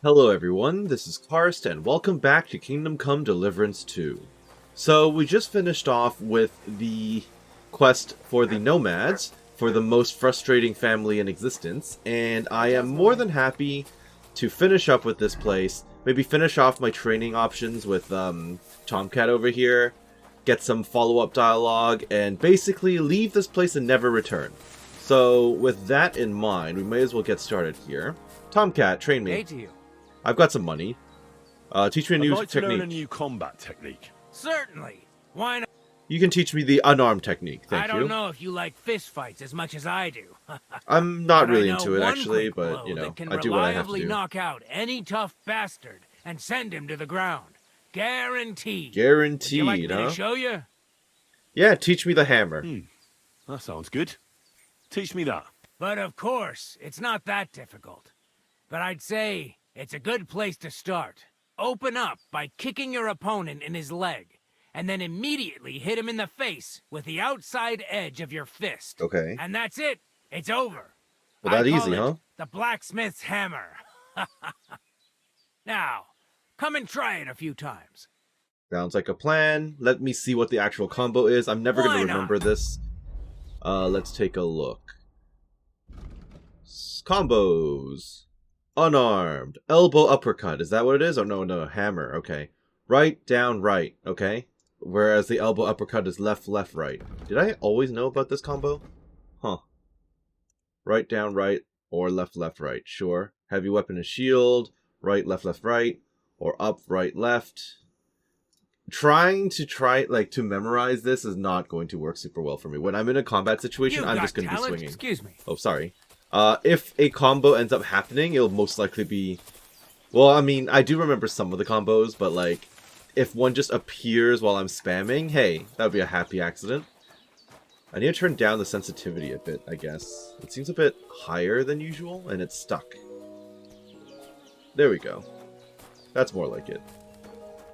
Hello everyone, this is Karst, and welcome back to Kingdom Come Deliverance 2. So, we just finished off with the quest for the Nomads, for the most frustrating family in existence, and I am more than happy to finish up with this place, maybe finish off my training options with Tomcat over here, get some follow-up dialogue, and basically leave this place and never return. So, with that in mind, we may as well get started here. Tomcat, train me. Hey to you. I've got some money. Teach me a new I'd like to learn a technique. new combat technique. Certainly. Why not? You can teach me the unarmed technique, thank I you. don't know if you like fist fights as much as I do. I'm not But really I know into it, one actually, quick but, blow you know, that can I do what I have to reliably do. knock out any tough bastard and send him to the ground. Guaranteed. Would you Guaranteed, like me huh? to show you? Yeah, teach me the hammer. That sounds good. Teach me that. But of course, it's not that difficult. But I'd say it's a good place to start. Open up by kicking your opponent in his leg, and then immediately hit him in the face with the outside edge of your fist. Okay. And that's it. It's over. Well, that I call easy, it huh? the blacksmith's hammer. Now, come and try it a few times. Sounds like a plan. Let me see what the actual combo is. I'm never Why going to not? remember this. Let's take a look. Combos. Unarmed. Elbow uppercut. Is that what it is? Oh, no, hammer. Okay. Right, down, right. Okay. Whereas the elbow uppercut is left, left, right. Did I always know about this combo? Huh. Right, down, right, or left, left, right. Sure. Heavy weapon and shield. Right, left, right. Or up, right, left. Trying to memorize this is not going to work super well for me. When I'm in a combat situation, You've I'm got just going to be talent. swinging. Excuse me. Oh, sorry. If a combo ends up happening, it'll most likely be... Well, I mean, I do remember some of the combos, but, like, if one just appears while I'm spamming, hey, that would be a happy accident. I need to turn down the sensitivity a bit, I guess. It seems a bit higher than usual, and it's stuck. There we go. That's more like it.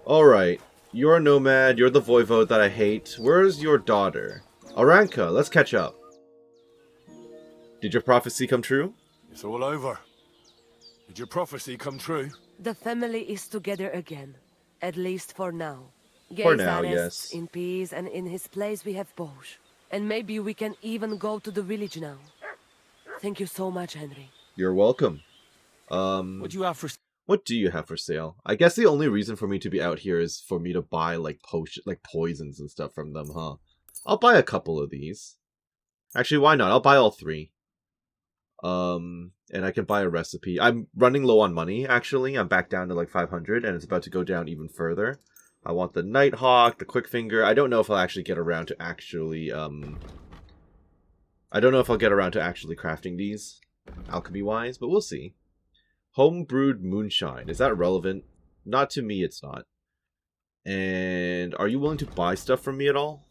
Alright, you're a nomad, you're the voivode that I hate. Where's your daughter? Aranka, let's catch up. Did your prophecy come true? It's all over. Did your prophecy come true? The family is together again, at least for now. For now, Gaze yes. in peace, and in his place we have Bosch. And maybe we can even go to the village now. Thank you so much, Henry. You're welcome. What do you have for... What do you have for sale? I guess the only reason for me to be out here is for me to buy, like, poisons and stuff from them, huh? I'll buy a couple of these. Actually, why not? I'll buy all 3. And I can buy a recipe. I'm running low on money, actually. I'm back down to, like, 500, and it's about to go down even further. I want the Nighthawk, the Quick Finger. I don't know if I'll actually get around to actually, I don't know if I'll get around to actually crafting these, alchemy-wise, but we'll see. Homebrewed moonshine. Is that relevant? Not to me, it's not. And are you willing to buy stuff from me at all?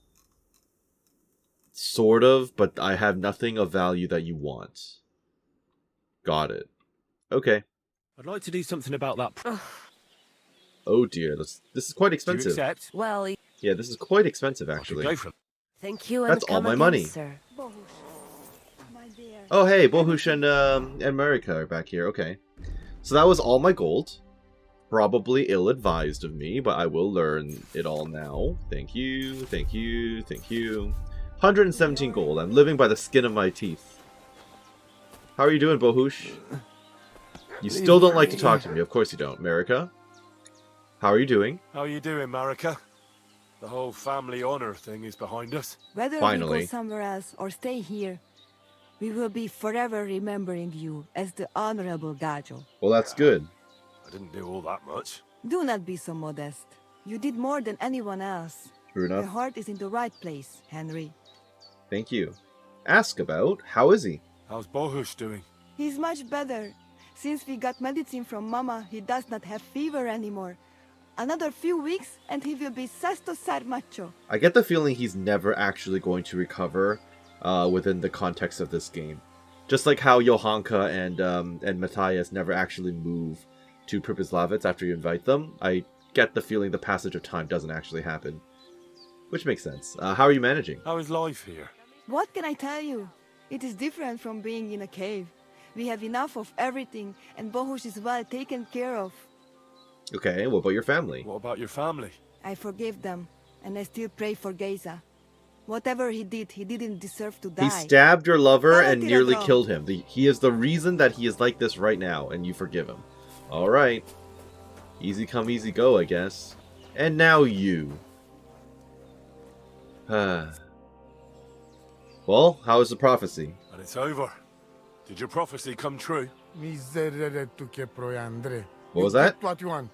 Sort of, but I have nothing of value that you want. Got it. Okay. I'd like to do something about that... Oh dear, this is quite Do you expensive. accept? Well, Yeah, this is quite expensive, I could actually. go for it. thank you, and That's all come my again, money. sir. Oh hey, Bohush and Marika are back here, okay. So that was all my gold. Probably ill-advised of me, but I will learn it all now. Thank you, thank you, thank you. 117 gold. I'm living by the skin of my teeth. How are you doing, Bohush? You still don't like to talk to me. Of course you don't. Marika? How are you doing? How are you doing, Marika? The whole family honor thing is behind us. Whether we Finally. go somewhere else or stay here, we will be forever remembering you as the Honorable Gajo. Well, that's good. I didn't do all that much. Do not be so modest. You did more than anyone else. True Your enough. heart is in the right place, Henry. Thank you. Ask about, how is he? How's Bohush doing? He's much better. Since we got medicine from Mama, he does not have fever anymore. Another few weeks and he will be sesto ser macho. I get the feeling he's never actually going to recover within the context of this game. Just like how Johanka and Matthias never actually move to Pripyaslavitz after you invite them, I get the feeling the passage of time doesn't actually happen. Which makes sense. How are you managing? How is life here? What can I tell you? It is different from being in a cave. We have enough of everything, and Bohush is well taken care of. Okay, what about your family? What about your family? I forgave them, and I still pray for Geza. Whatever he didn't deserve to die. He stabbed your lover and Parati nearly Radron. killed him. He is the reason that he is like this right now, and you forgive him. Alright. Easy come, easy go, I guess. And now you. Well, how is the prophecy? And it's over. Did your prophecy come true? Miserere tu che proiandre. What was You that? get what you want.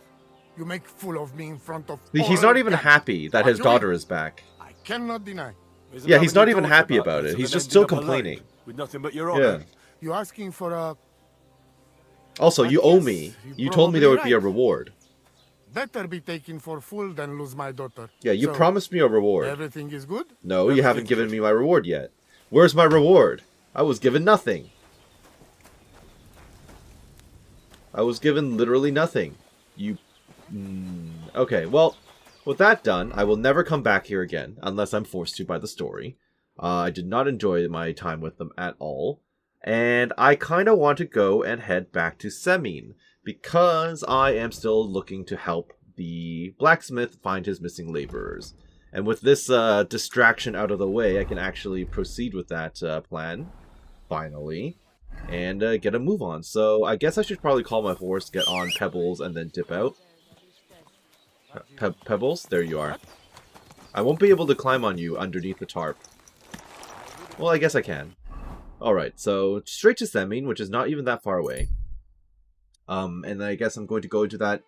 You make fool of me in front of He's all not even guests. happy that What his you daughter mean? is back. I cannot deny. Isn't Yeah, having he's not your even daughter happy back about it. better He's than just ending still up alone complaining. with nothing but your Yeah. honor? You asking for a... Also, But you owe yes, me. you're You told me there would be a probably right. reward. Better be taken for fool than lose my daughter. Yeah, you So, promised me a reward. Everything is good? No, you Everything's haven't given good. me my reward yet. Where's my reward? I was given nothing. I was given literally nothing. You... Okay, well, with that done, I will never come back here again, unless I'm forced to by the story. I did not enjoy my time with them at all. And I kind of want to go and head back to Semine, because I am still looking to help the blacksmith find his missing laborers. And with this distraction out of the way, I can actually proceed with that plan, finally, and get a move on. So I guess I should probably call my horse, get on Pebbles, and then dip out. Pebbles? There you are. I won't be able to climb on you underneath the tarp. Well, I guess I can. Alright, so straight to Semine, which is not even that far away. And I guess I'm going to go into that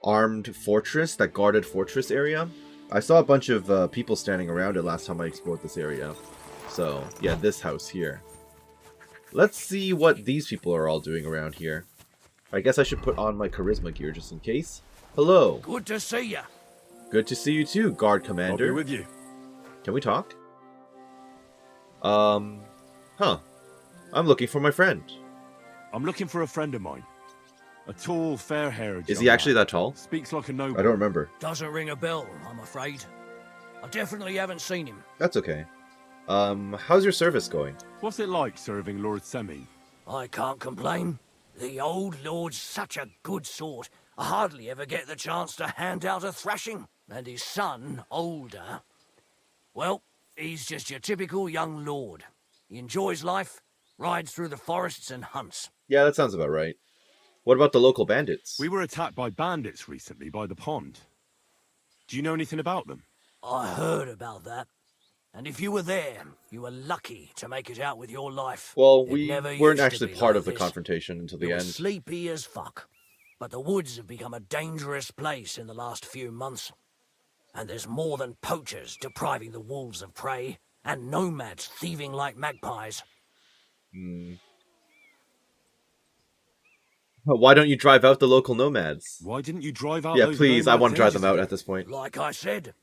armed fortress, that guarded fortress area. I saw a bunch of people standing around it last time I explored this area. So, yeah, this house here. Let's see what these people are all doing around here. I guess I should put on my charisma gear just in case. Hello. Good to see ya. Good to see you too, guard I'll be commander. with you. Can we talk? Huh. I'm looking for my friend. I'm looking for a friend of mine. A tall, fair-haired Is he young actually man. that tall? Speaks like a noble. I don't remember. Doesn't ring a bell, I'm afraid. I definitely haven't seen him. That's okay. How's your service going? What's it like serving Lord Semine? I can't complain. The old lord's such a good sort. I hardly ever get the chance to hand out a thrashing. And his son, older, well, he's just your typical young lord. He enjoys life, rides through the forests and hunts. Yeah, that sounds about right. What about the local bandits? We were attacked by bandits recently by the pond. Do you know anything about them? I heard about that. And if you were there, you were lucky to make it out with your life. Well, It we never weren't used to actually be part like of the this. confrontation until the You were end. sleepy as fuck. But the woods have become a dangerous place in the last few months. And there's more than poachers depriving the wolves of prey, and nomads thieving like magpies. Why don't you drive out the local nomads? Why didn't you drive out Yeah, those please, I nomads want to drive ages them out ago? at this point. Like I said,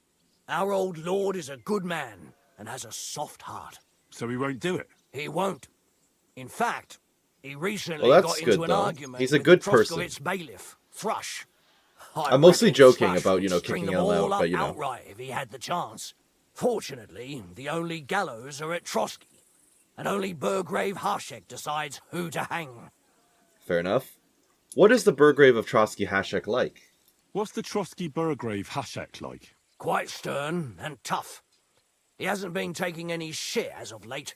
our old lord is a good man and has a soft heart. So he won't do it. He won't. In fact, he recently Well, that's got into good, an though. argument He's a with good the person. Troskowitz bailiff, Thrush. I'm mostly reckon joking Thrush about, would you know, string kicking them him out, all up but, you know. outright if he had the chance. Fortunately, the only gallows are at Trotsky, and only Burgrave Harshek decides who to hang. Fair enough. What is the Burgrave of Trotsky Hashek like? What's the Trotsky Burgrave Hashek like? Quite stern and tough. He hasn't been taking any shit as of late,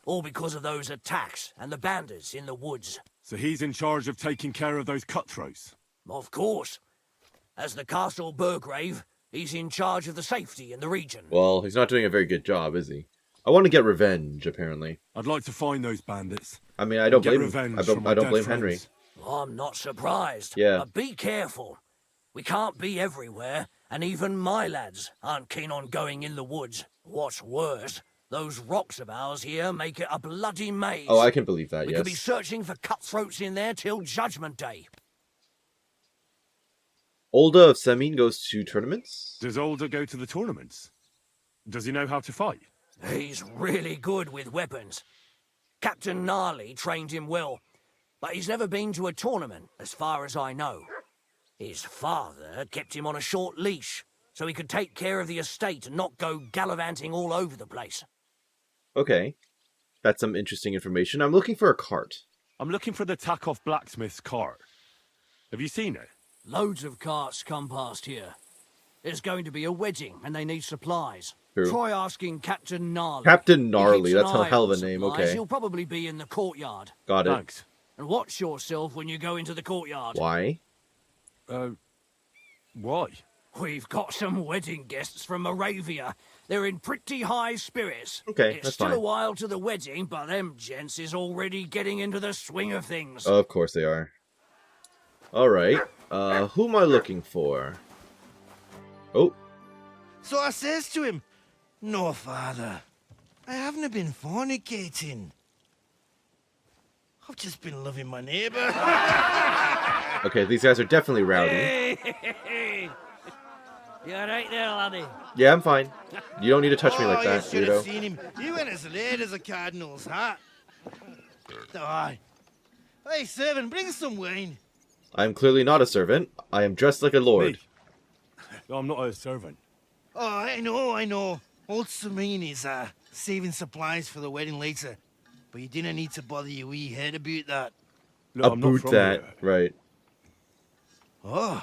all because of those attacks and the bandits in the woods. So he's in charge of taking care of those cutthroats. Of course. As the Castle Burgrave, he's in charge of the safety in the region. Well, he's not doing a very good job, is he? I want to get revenge, apparently. I'd like to find those bandits. I mean, I don't Get blame revenge I from my don't dead blame friends. Henry. I'm not surprised. Yeah. But be careful. We can't be everywhere, and even my lads aren't keen on going in the woods. What's worse, those rocks of ours here make it a bloody maze. Oh, I can believe that, We yes. could be searching for cutthroats in there till Judgment Day. Olda of Semine goes to tournaments? Does Older go to the tournaments? Does he know how to fight? He's really good with weapons. Captain Gnarly trained him well, but he's never been to a tournament, as far as I know. His father kept him on a short leash, so he could take care of the estate and not go gallivanting all over the place. Okay. That's some interesting information. I'm looking for a cart. I'm looking for the Takeoff blacksmith's cart. Have you seen it? Loads of carts come past here. There's going to be a wedding, and they need supplies. True. Try asking Captain Gnarly. Captain He Gnarly, keeps an that's a eye hell of on a name, supplies. okay. He'll probably be in the courtyard. Got it. Thanks. And watch yourself when you go into the courtyard. Why? Why? We've got some wedding guests from Moravia. They're in pretty high spirits. Okay, It's that's still fine. a while to the wedding, but them gents is already getting into the swing of things. Of course they are. Alright. Who am I looking for? Oh. So I says to him, "No, father, I haven't been fornicating. I've just been loving my neighbour." Okay, these guys are definitely rowdy. You alright there, laddie? Yeah, I'm fine. You don't need to touch me like You that, should have weirdo. seen him. He went as late as a cardinal's hat. Oh, aye. Hey, servant, bring some wine. I am clearly not a servant. I am dressed like a lord. Me? No, I'm not a servant. Oh, I know. Old Semine is saving supplies for the wedding later. But you didn't need to bother your wee head about that. Look, I'm not About from that. here. Right. Oh.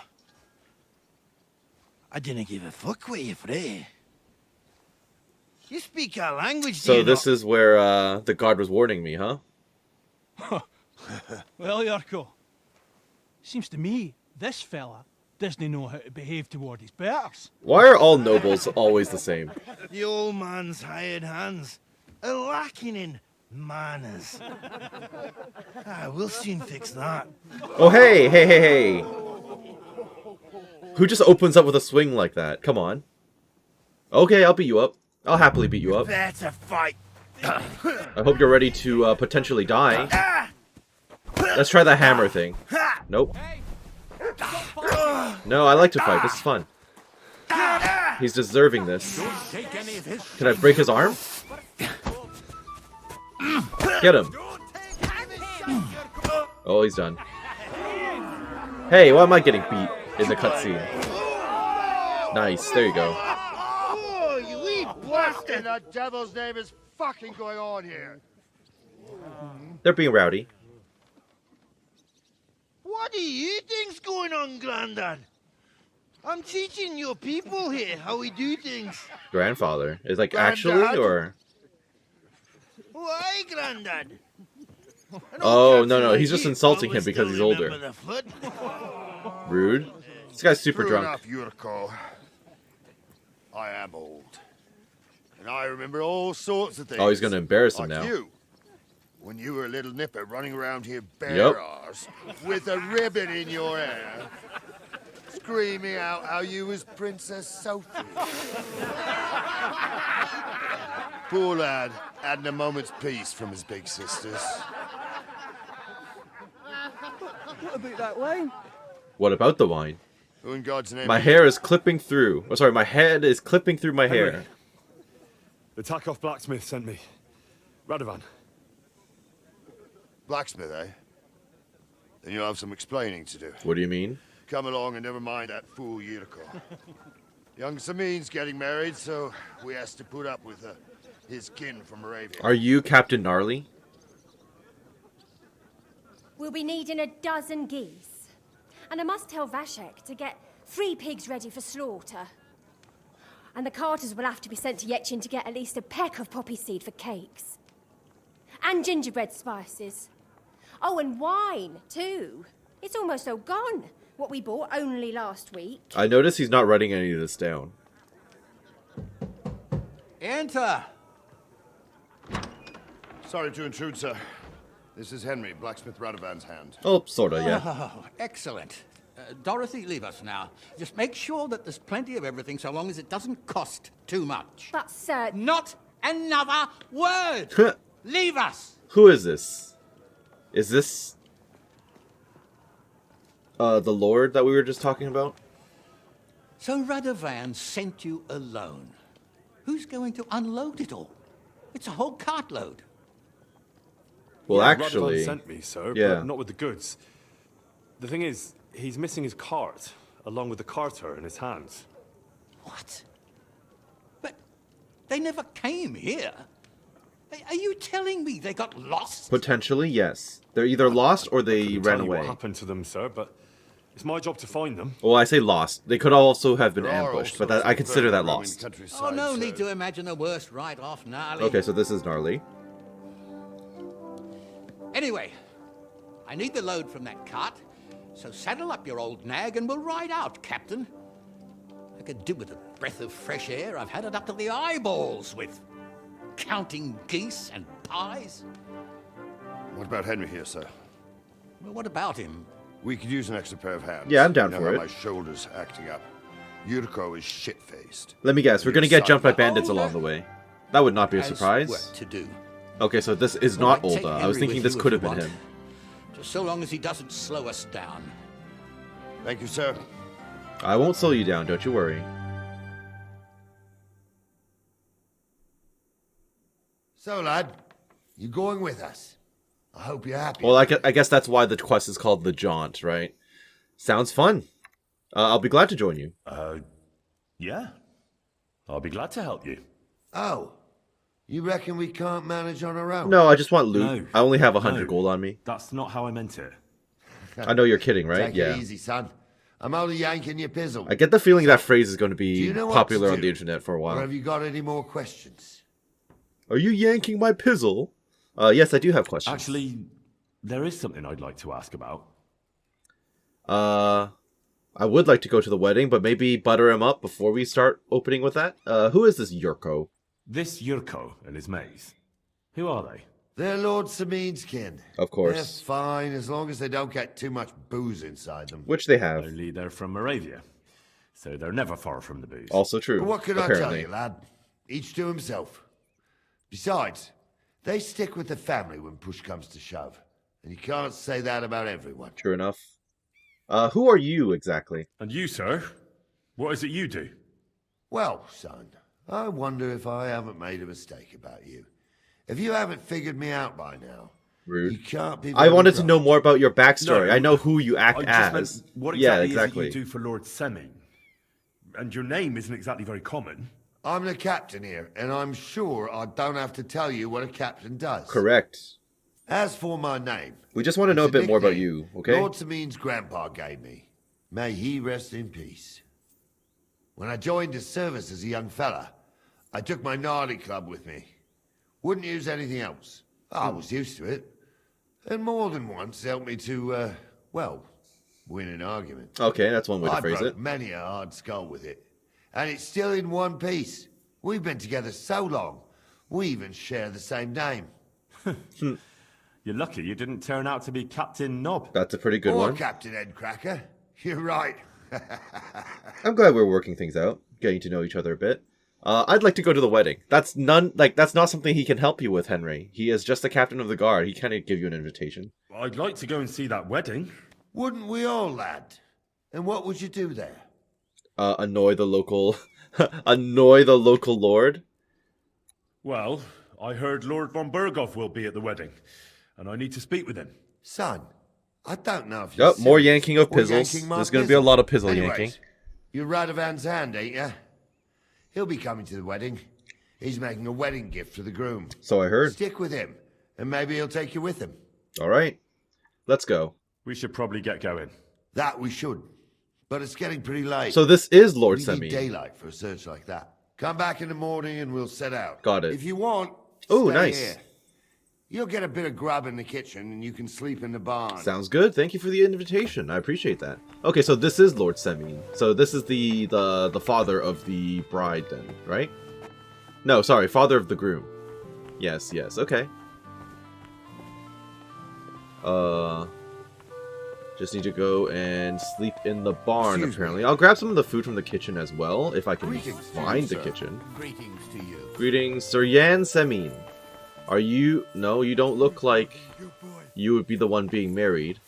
I didn't give a fuck what you pray. You speak our language, do So you this not? is where the god was warning me, huh? Well, Yarko, seems to me this fella doesn't know how to behave toward his betters. Why are all nobles always the same? The old man's hired hands are lacking in manners. We'll soon fix that. Oh, hey! Who just opens up with a swing like that? Come on. Okay, I'll beat you up. I'll happily beat you up. Better fight. I hope you're ready to potentially die. Let's try that hammer thing. Nope. No, I like to fight. This is fun. He's deserving this. Can I break his arm? Get him. Oh, he's done. Hey, why am I getting beat in the cutscene? Nice, there you go. Oh, you wee What in the devil's name is fucking going on here? They're being rowdy. What do you think's going on, Grandad? I'm teaching your people here how we do things. Grandfather. Is like Granddad? actually or? Why, Grandad? Oh, no, he's just insulting him because he's older. Rude. This guy's super True drunk. enough, Yuriko. I am old. And I remember all sorts of things. Oh, he's gonna embarrass him like now. you. When you were a little nipper running around here bare Yep. arse with a ribbon in your hair, screaming out how you was Princess Sophie. Poor lad, hadn't a moment's peace from his big sisters. What about that wine? What about the wine? Who in God's name? My hair is clipping through. Oh, sorry, my head is clipping through my hair. Henry. The Takeoff blacksmith sent me. Radovan. Blacksmith, eh? Then you'll have some explaining to do. What do you mean? Come along and never mind that fool Yuriko. Young Semine's getting married, so we has to put up with his kin from Moravia. Are you Captain Gnarly? We'll be needing a dozen geese. And I must tell Vashek to get 3 pigs ready for slaughter. And the carters will have to be sent to Yetchin to get at least a peck of poppy seed for cakes. And gingerbread spices. Oh, and wine, too. It's almost all gone. What we bought only last week. I notice he's not writing any of this down. Enter! Sorry to intrude, sir. This is Henry, blacksmith Radovan's hand. Oh, sorta, yeah. Oh, excellent. Dorothy, leave us now. Just make sure that there's plenty of everything so long as it doesn't cost too much. But, sir... Not another word! Leave us! Who is this? Is this... the Lord that we were just talking about? So Radovan sent you alone. Who's going to unload it all? It's a whole cartload. Well, Yeah, actually... Radovan sent me, sir, yeah. but not with the goods. The thing is, he's missing his cart, along with the carter in his hands. What? But they never came here. Are you telling me they got lost? Potentially, yes. They're either lost or they Couldn't ran tell you away. what happened to them, sir, but it's my job to find them. Well, I say lost. They could also have been There are ambushed, all but sorts I of consider that very Roman lost. countryside, Oh, no so- need to imagine the worst right off, Gnarly. Okay, so this is Gnarly. Anyway, I need the load from that cart, so saddle up your old nag and we'll ride out, Captain. I could do with a breath of fresh air. I've had it up to the eyeballs with counting geese and pies. What about Henry here, sir? Well, what about him? We could use an extra pair of hands. Yeah, I'm down You know for how it. My shoulder's acting up. Yurko is shit-faced. Let me guess, we're gonna get jumped by Oh, bandits that along the way. That would not be a Has surprise. work to do. Okay, so this is Well, not I'd take Olda. I was Henry thinking with this you could if have you been want. him. Just so long as he doesn't slow us down. Thank you, sir. I won't slow you down, don't you worry. So, lad, you going with us? I hope you're happy. Well, I guess that's why the quest is called The Jaunt, right? Sounds fun. I'll be glad to join you. Yeah. I'll be glad to help you. Oh, you reckon we can't manage on our own? No, I just want loot. No. I only have 100 No. gold on me. That's not how I meant it. I know you're kidding, right? Take Yeah. it easy, son. I'm only yanking your pizzle. I get the feeling that phrase is going to Do be you know what popular to on the do? internet for a Or while. have you got any more questions? Are you yanking my pizzle? Yes, I do have questions. Actually, there is something I'd like to ask about. I would like to go to the wedding, but maybe butter him up before we start opening with that. Who is this Yurko? This Yurko and his mates. Who are they? They're Lord Semine's kin. Of course. They're fine as long as they don't get too much booze inside them. Which they have. Only they're from Moravia. So they're never far from the booze. Also true. But what can I tell apparently. you, lad? Each to himself. Besides, they stick with the family when push comes to shove. And you can't say that about everyone. True enough. Who are you exactly? And you, sir? What is it you do? Well, son, I wonder if I haven't made a mistake about you. If you haven't figured me out by now, Rude. you can't be. I very wanted to wrong. know more about your backstory. No, I know who you act I just as. meant, what Yeah, exactly exactly. is it you do for Lord Semine? And your name isn't exactly very common. I'm the captain here, and I'm sure I don't have to tell you what a captain does. Correct. As for my name, We just want to know a it's bit more about nickname you, okay? Lord Semine's grandpa gave me. May he rest in peace. When I joined his service as a young fella, I took my Gnarly club with me. Wouldn't use anything else. I was used to it. And more than once helped me to, well, win an argument. Okay, that's one way to I phrase broke it. many a hard skull with it. And it's still in one piece. We've been together so long, we even share the same name. You're lucky you didn't turn out to be Captain Knob. That's a pretty good or one. Captain Headcracker. You're right. I'm glad we're working things out, getting to know each other a bit. I'd like to go to the wedding. That's not something he can help you with, Henry. He is just the captain of the guard. He can't give you an invitation. I'd like to go and see that wedding. Wouldn't we all, lad? And what would you do there? Annoy the local, annoy the local lord. Well, I heard Lord von Burgov will be at the wedding, and I need to speak with him. Son, I don't know if you're Yep, more serious yanking of or pizzles. yanking my There's going to be a pizzle. lot of pizzle Anyways, yanking. You're Radovan's hand, ain't ya? He'll be coming to the wedding. He's making a wedding gift for the groom. So I heard. Stick with him, and maybe he'll take you with him. All right, let's go. We should probably get going. That we should. But it's getting pretty late. So this is Lord we Semine. need daylight for a search like that. Come back in the morning and we'll set out. Got it. If you want, Oh, stay nice. here. You'll get a bit of grub in the kitchen and you can sleep in the barn. Sounds good. Thank you for the invitation. I appreciate that. Okay, so this is Lord Semine. So this is the father of the bride then, right? No, sorry, father of the groom. Yes, okay. Just need to go and sleep in the barn, Excuse me. apparently. I'll grab some of the food from the kitchen as well, if I can Greetings to you, find the sir. kitchen. Greetings to you. Greetings, Sir Yan Semine. Are you... No, you don't look like you would be the one being married.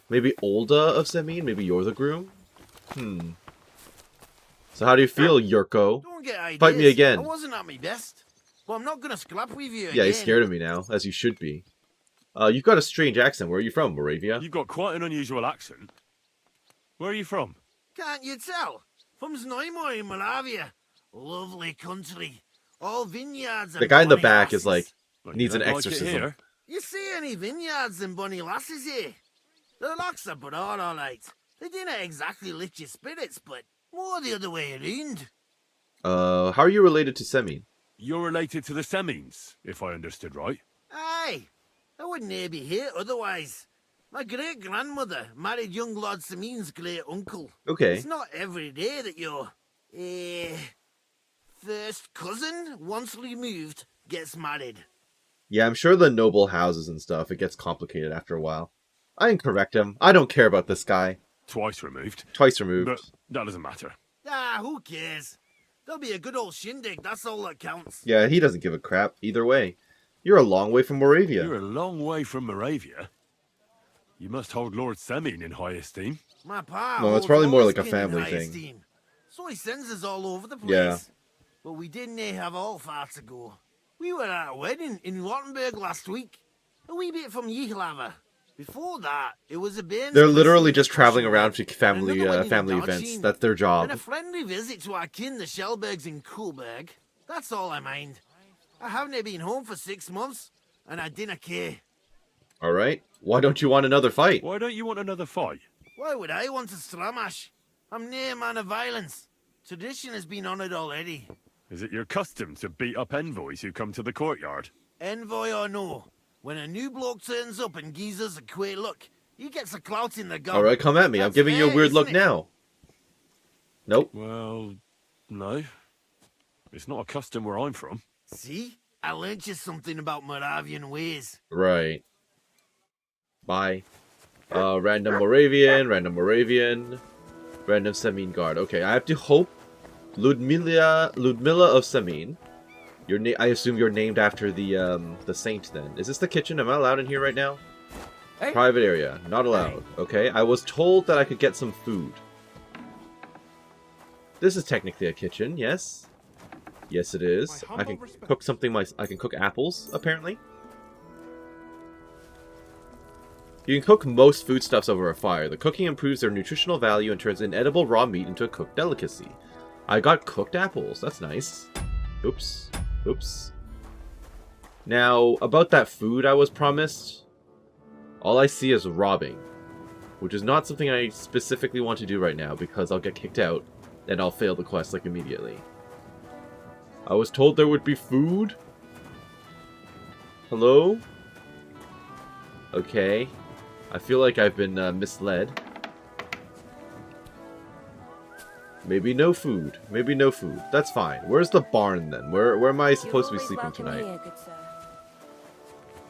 Maybe Olda of Semine? Maybe you're the groom? So how do you feel, Yurko? Don't get ideas. Fight me again. I wasn't at my best. Well, I'm not going to scrap with you Yeah, he's scared of me now, as you should be. You've got a strange accent. Where are you from, Moravia? You've got quite an unusual accent. Where are you from? Can't you tell? From Znojmo in Moravia. Lovely country. All vineyards and The guy in the bonny back is lasses. like, Well, Needs you an don't like it exorcism. here? You see any vineyards and bonny lasses here? The locks are broad, all right. They didn't exactly lift your spirits, but more the other way around. How are you related to Semine? You're related to the Semines, if I understood right. Aye, I wouldn't be here otherwise. My great-grandmother married young Lord Semine's great-uncle. Okay. It's not every day that your, first cousin, once removed, gets married. Yeah, I'm sure the noble houses and stuff, it gets complicated after a while. I can correct him. I don't care about this guy. Twice removed. Twice removed. But that doesn't matter. Ah, who cares? There'll be a good old shindig, that's all that counts. Yeah, he doesn't give a crap either way. You're a long way from Moravia. You're a long way from Moravia. You must hold Lord Semine in high esteem. My pa No, it's holds probably more all like a his kin in family high thing. esteem. So he sends us all over the place. Yeah. But we didn't have all far to go. We were at a wedding in Rottenburg last week. A wee bit from Yichlava. Before that, it was a band. They're literally just traveling around to family family events. That's their job. And a friendly visit to our kin, the Shellbergs in Coolberg. That's all I mind. I haven't been home for 6 months, and I didn't care. All right. Why don't you want another fight? Why don't you want another fight? Why would I want to stramash? I'm near man of violence. Tradition has been honoured already. Is it your custom to beat up envoys who come to the courtyard? Envoy or no, when a new bloke turns up and gives us a queer look, he gets a clout in the gun. All right, come at me. I'm That's giving you a fair, weird look isn't it? now. Nope. Well, no. It's not a custom where I'm from. See? I learnt you something about Moravian ways. Right. Bye. Random Moravian, random Semine guard. Okay, I have to hope Ludmilla of Semine. I assume you're named after the saint then. Is this the kitchen? Am I allowed in here right now? Hey. Private area. Not allowed. Okay, I was told that I could get some food. This is technically a kitchen, yes. Yes, it is. I can cook something. I can cook apples, apparently. You can cook most foodstuffs over a fire. The cooking improves their nutritional value and turns inedible raw meat into a cooked delicacy. I got cooked apples. That's nice. Oops. Oops. Now, about that food I was promised, all I see is robbing, which is not something I specifically want to do right now because I'll get kicked out and I'll fail the quest like immediately. I was told there would be food? Hello? Okay. I feel like I've been misled. Maybe no food. Maybe no food. That's fine. Where's the barn then? Where am I supposed to be sleeping tonight?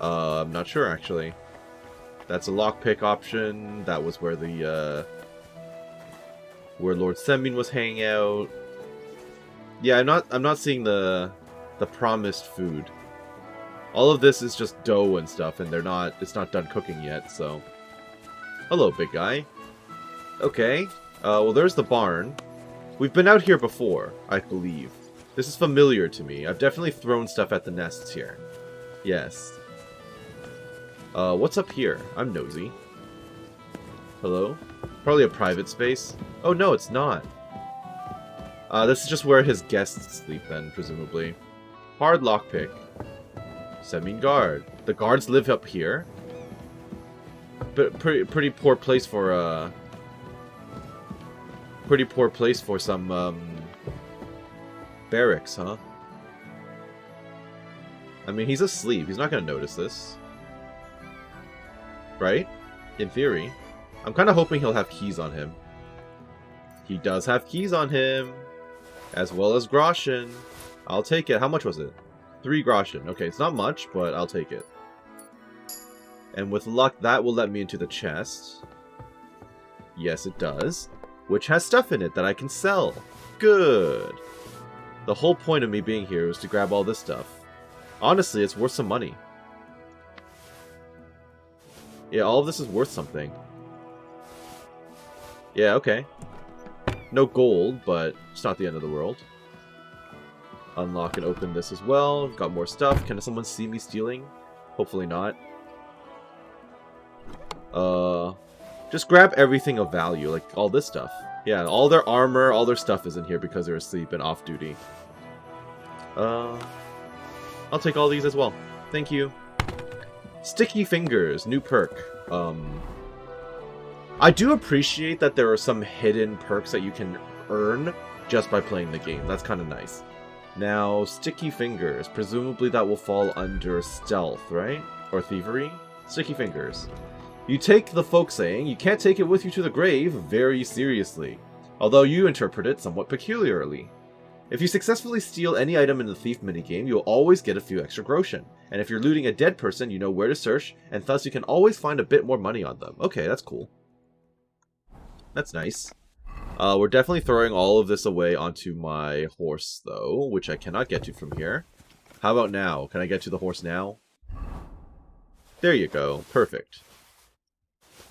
I'm not sure actually. That's a lockpick option. That was where the where Lord Semine was hanging out. Yeah, I'm not seeing the promised food. All of this is just dough and stuff, and it's not done cooking yet, so. Hello, big guy. Okay. Well, there's the barn. We've been out here before, I believe. This is familiar to me. I've definitely thrown stuff at the nests here. Yes. What's up here? I'm nosy. Hello? Probably a private space. Oh, no, it's not. This is just where his guests sleep then, presumably. Hard lockpick. Semine guard. The guards live up here. But pretty poor place for some barracks, huh? I mean, he's asleep. He's not gonna notice this, right? In theory, I'm kind of hoping he'll have keys on him. He does have keys on him, as well as groschen. I'll take it. How much was it? 3 groschen. Okay, it's not much, but I'll take it. And with luck, that will let me into the chest. Yes, it does. Which has stuff in it that I can sell. Good. The whole point of me being here was to grab all this stuff. Honestly, it's worth some money. Yeah, all of this is worth something. Yeah, okay. No gold, but it's not the end of the world. Unlock and open this as well. Got more stuff. Can someone see me stealing? Hopefully not. Just grab everything of value, like all this stuff. Yeah, all their armor, all their stuff is in here because they're asleep and off duty. I'll take all these as well. Thank you. Sticky Fingers, new perk. I do appreciate that there are some hidden perks that you can earn just by playing the game. That's kind of nice. Now, Sticky Fingers. Presumably that will fall under Stealth, right? Or Thievery? Sticky Fingers. You take the folk saying, you can't take it with you to the grave, very seriously. Although you interpret it somewhat peculiarly. If you successfully steal any item in the Thief minigame, you'll always get a few extra groschen. And if you're looting a dead person, you know where to search, and thus you can always find a bit more money on them. Okay, that's cool. That's nice. We're definitely throwing all of this away onto my horse, though, which I cannot get to from here. How about now? Can I get to the horse now? There you go. Perfect.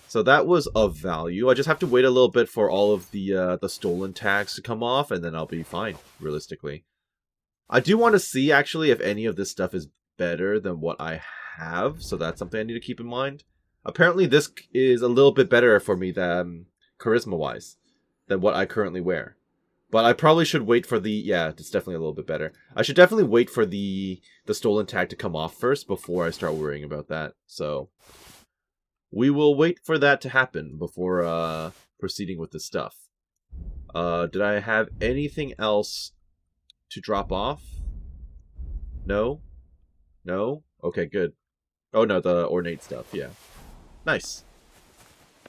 So that was of value. I just have to wait a little bit for all of the stolen tags to come off, and then I'll be fine, realistically. I do want to see, actually, if any of this stuff is better than what I have, so that's something I need to keep in mind. Apparently, this is a little bit better for me than charisma-wise, than what I currently wear. But I probably should wait for the... Yeah, it's definitely a little bit better. I should definitely wait for the stolen tag to come off first before I start worrying about that, so... We will wait for that to happen before proceeding with the stuff. Did I have anything else to drop off? No? No? Okay, good. Oh no, the ornate stuff, yeah. Nice.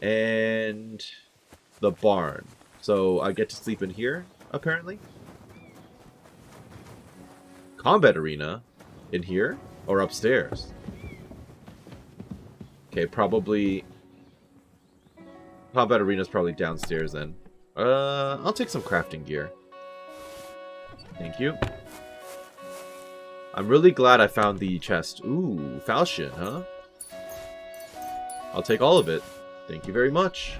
And the barn. So I get to sleep in here, apparently? Combat arena? In here? Or upstairs? Okay, probably... Combat arena's probably downstairs then. I'll take some crafting gear. Thank you. I'm really glad I found the chest. Ooh, falchion, huh? I'll take all of it. Thank you very much.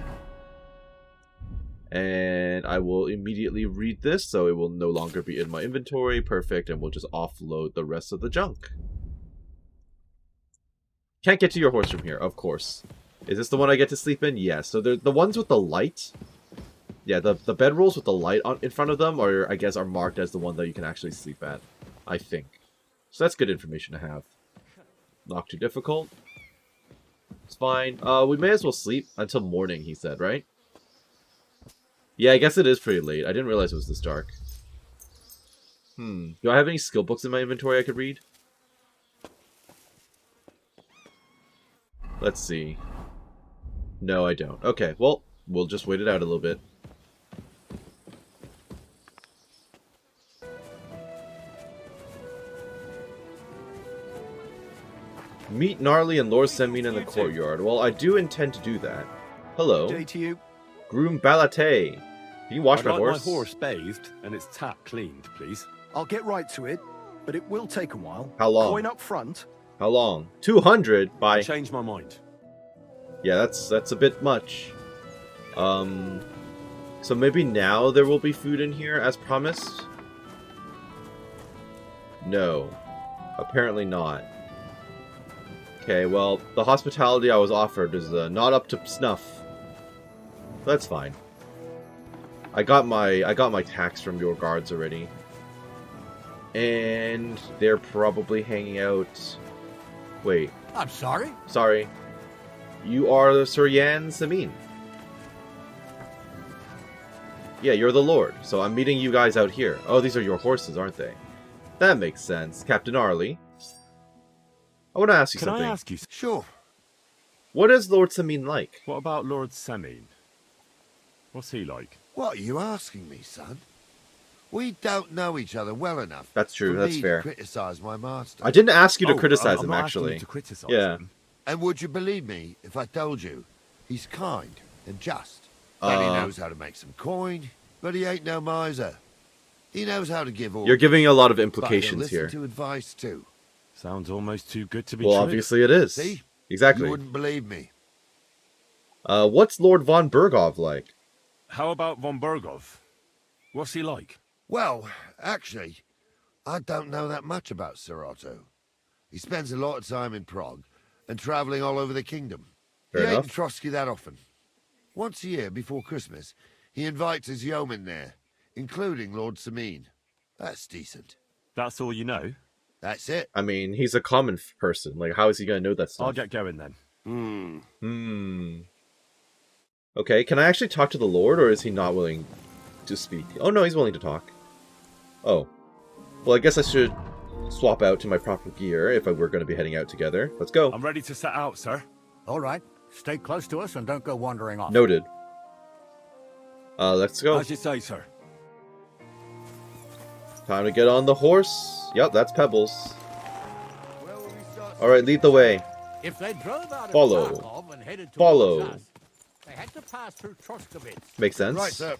And I will immediately read this, so it will no longer be in my inventory. Perfect, and we'll just offload the rest of the junk. Can't get to your horse from here, of course. Is this the one I get to sleep in? Yes. So the ones with the light. Yeah, the bedrolls with the light in front of them are marked as the one that you can actually sleep at. I think. So that's good information to have. Not too difficult. It's fine. We may as well sleep until morning, he said, right? Yeah, I guess it is pretty late. I didn't realize it was this dark. Do I have any skill books in my inventory I could read? Let's see. No, I don't. Okay, well, we'll just wait it out a little bit. Meet Gnarly and Lord Semine in the courtyard. Well, I do intend to do that. Hello. Day to you. Groom Balate. Can you wash my horse? My horse bathed and its tap cleaned, please. I'll get right to it, but it will take a while. How long? Coin up front. How long? 200 by... I changed my mind. Yeah, that's a bit much. So maybe now there will be food in here as promised? No. Apparently not. Okay, well, the hospitality I was offered is not up to snuff. That's fine. I got my tax from your guards already. And they're probably hanging out... Wait. I'm sorry? Sorry. You are Sir Yan Semine. Yeah, you're the Lord, so I'm meeting you guys out here. Oh, these are your horses, aren't they? That makes sense. Captain Gnarly. I want to ask you something. Can I ask you? Sure. What is Lord Semine like? What about Lord Semine? What's he like? What are you asking me, son? We don't know each other well enough. That's true, for that's me fair. To criticize my master. I didn't ask you to Oh, criticize I'm him, not actually. asking you to criticize Yeah. him. And would you believe me if I told you he's kind and just? That he knows how to make some coin, but he ain't no miser. He knows how to give orders. You're giving a lot of but he'll implications listen here. to advice too. Sounds almost too good to be Well, true. obviously it is. See? Exactly. You wouldn't believe me. What's Lord von Bergov like? How about von Bergov? What's he like? Well, actually, I don't know that much about Sir Otto. He spends a lot of time in Prague and travelling all over the kingdom. Fair he ain't enough. in Trotsky that often. Once a year, before Christmas, he invites his yeomen there, including Lord Semine. That's decent. That's all you know? That's it. I mean, he's a common person. Like, how is he gonna know that stuff? I'll get going then. Okay, can I actually talk to the Lord, or is he not willing to speak? Oh no, he's willing to talk. Oh. Well, I guess I should swap out to my proper gear if we're going to be heading out together. Let's go. I'm ready to set out, sir. All right. Stay close to us and don't go wandering off. Noted. Let's go. As you say, sir. Time to get on the horse. Yep, that's Pebbles. Alright, lead the way. If they drove out of Follow. Kharkov and headed towards Follow. us, they had to pass through Troskovitz. Makes sense. Right, sir.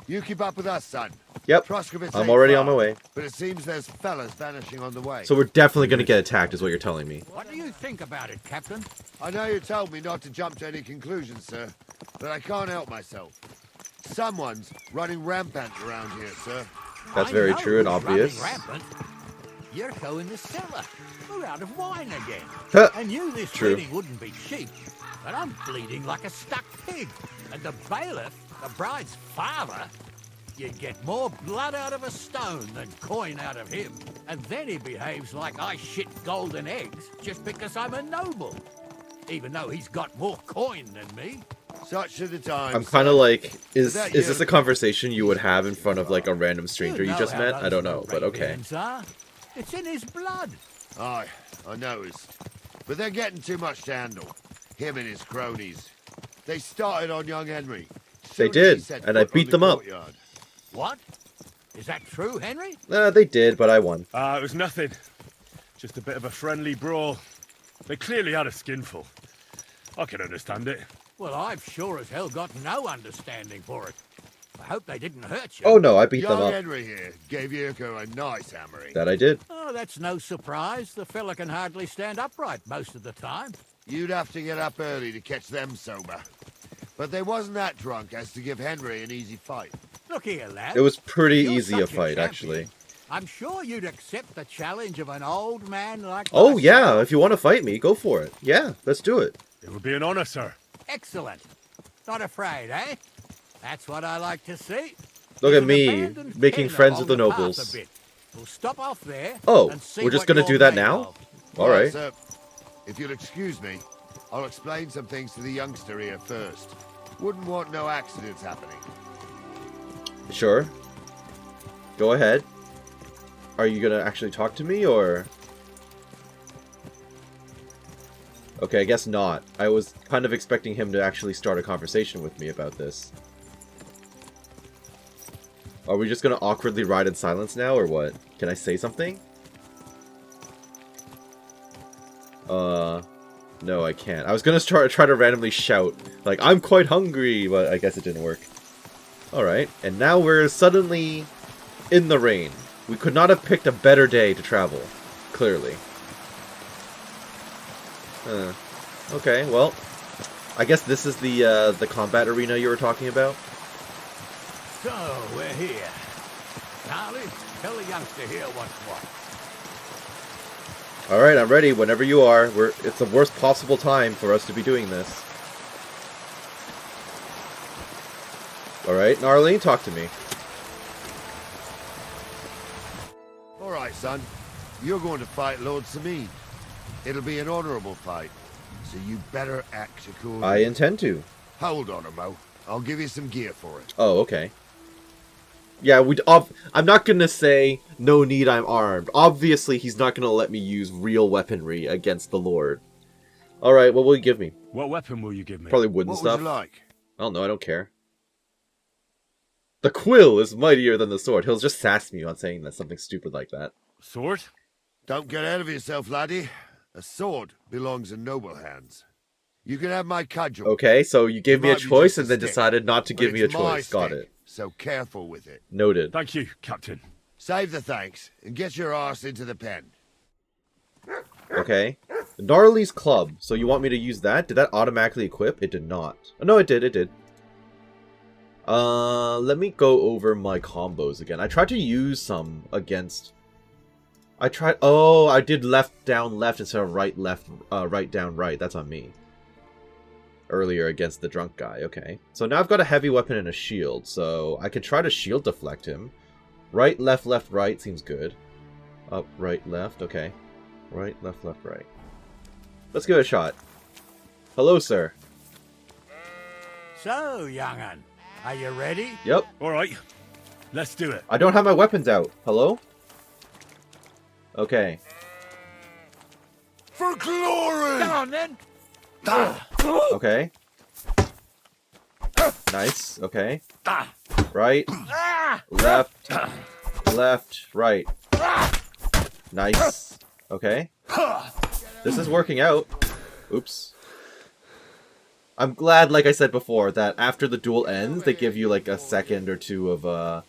You keep up with us, son. Yep. Troskovitz I'm ain't already far, on my way. But it seems there's fellas vanishing on the way. So we're definitely going to get attacked, is what you're telling me. What do you think about it, Captain? I know you told me not to jump to any conclusions, sir, but I can't help myself. Someone's running rampant around here, sir. That's very true and obvious. Yurko in the cellar. We're out of wine again. Huh. I knew this True. wedding wouldn't be cheap, but I'm bleeding like a stuck pig. And the bailiff, the bride's father, you get more blood out of a stone than coin out of him. And then he behaves like I shit golden eggs just because I'm a noble. Even though he's got more coin than me. Such are the times. I'm kind of like, is this a conversation you would have in front of like a random stranger you just met? I don't know, but okay. It's in his blood. Aye, I noticed. But they're getting too much to handle. Him and his cronies. They started on young Henry. They did, and I beat them up. What? Is that true, Henry? They did, but I won. It was nothing. Just a bit of a friendly brawl. They clearly had a skinful. I can understand it. Well, I've sure as hell got no understanding for it. I hope they didn't hurt you. Oh no, I beat them Young up. Henry here gave Yurko a nice hammering. That I did. Oh, that's no surprise. The fella can hardly stand upright most of the time. You'd have to get up early to catch them sober. But they wasn't that drunk as to give Henry an easy fight. Look here, lad. It was pretty You're easy a such fight, champion. actually. I'm sure you'd accept the challenge of an old man like Oh myself. yeah, if you want to fight me, go for it. Yeah, let's do it. It would be an honor, sir. Excellent. Not afraid, eh? That's what I like to see. Look There's at an me, abandoned making pen friends with along the path nobles. a bit. We'll stop off there. Oh, and see we're just what gonna you're do that made now? of. All right. Sir, if you'll excuse me, I'll explain some things to the youngster here first. Wouldn't want no accidents happening. Sure. Go ahead. Are you gonna actually talk to me, or...? Okay, I guess not. I was kind of expecting him to actually start a conversation with me about this. Are we just gonna awkwardly ride in silence now, or what? Can I say something? No, I can't. I was gonna try to randomly shout, like, I'm quite hungry, but I guess it didn't work. Alright, and now we're suddenly in the rain. We could not have picked a better day to travel, clearly. Okay, well, I guess this is the combat arena you were talking about? So, we're here. Gnarly, tell the youngster here what's what. Alright, I'm ready whenever you are. It's the worst possible time for us to be doing this. Alright, Gnarly, talk to me. Alright, son. You're going to fight Lord Semine. It'll be an honorable fight, so you better act accordingly. I intend to. Hold on, Mo. I'll give you some gear for it. Oh, okay. Yeah, I'm not gonna say, no need, I'm armed. Obviously, he's not gonna let me use real weaponry against the Lord. Alright, what will you give me? What weapon will you give me? Probably wooden What stuff. would you like? I don't know, I don't care. The quill is mightier than the sword. He'll just sass me on saying that, something stupid like that. Sword? Don't get ahead of yourself, laddie. A sword belongs in noble hands. You can have my cudgel. Okay, so you gave me a might be choice just a and then stick, decided not to but give me a it's my choice. Got stick, it. So careful with it. Noted. Thank you, Captain. Save the thanks and get your arse into the pen. Okay. Gnarly's club. So you want me to use that? Did that automatically equip? It did not. Oh, no, it did. It did. Let me go over my combos again. I tried to use some against... Oh, I did left, down, left instead of right, left, right, down, right. That's on me. Earlier against the drunk guy. Okay. So now I've got a heavy weapon and a shield. So I could try to shield deflect him. Right, left, right seems good. Up, right, left. Okay. Right, left, left, right. Let's give it a shot. Hello, sir. So, young'un, are you ready? Yep. All right, let's do it. I don't have my weapons out. Hello? Okay. For glory! Come on, then. Okay. Nice. Okay. Right. Left. Left. Right. Nice. Okay. This is working out. Oops. I'm glad, like I said before, that after the duel ends, they give you like a second or two of I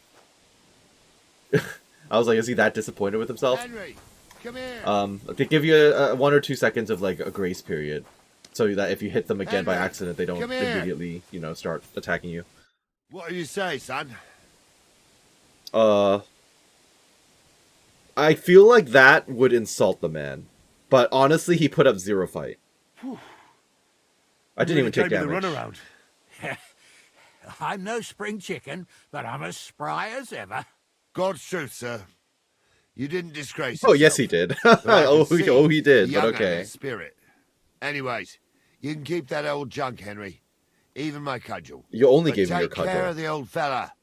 was like, is he that disappointed with himself? Henry, come here. They give you 1 or 2 seconds of like a grace period, so that if you hit them again by accident, they don't immediately, you know, start attacking you. What do you say, son? I feel like that would insult the man, but honestly, he put up 0 fight. I didn't even take damage. The runaround. I'm no spring chicken, but I'm as spry as ever. God's truth, sir. You didn't disgrace Oh, yourself, yes, he did. but I can oh, see he did, the but young okay. man's spirit. Anyways, you can keep that old junk, Henry. Even my cudgel. You only But gave me your take care cudgel. of the old fella.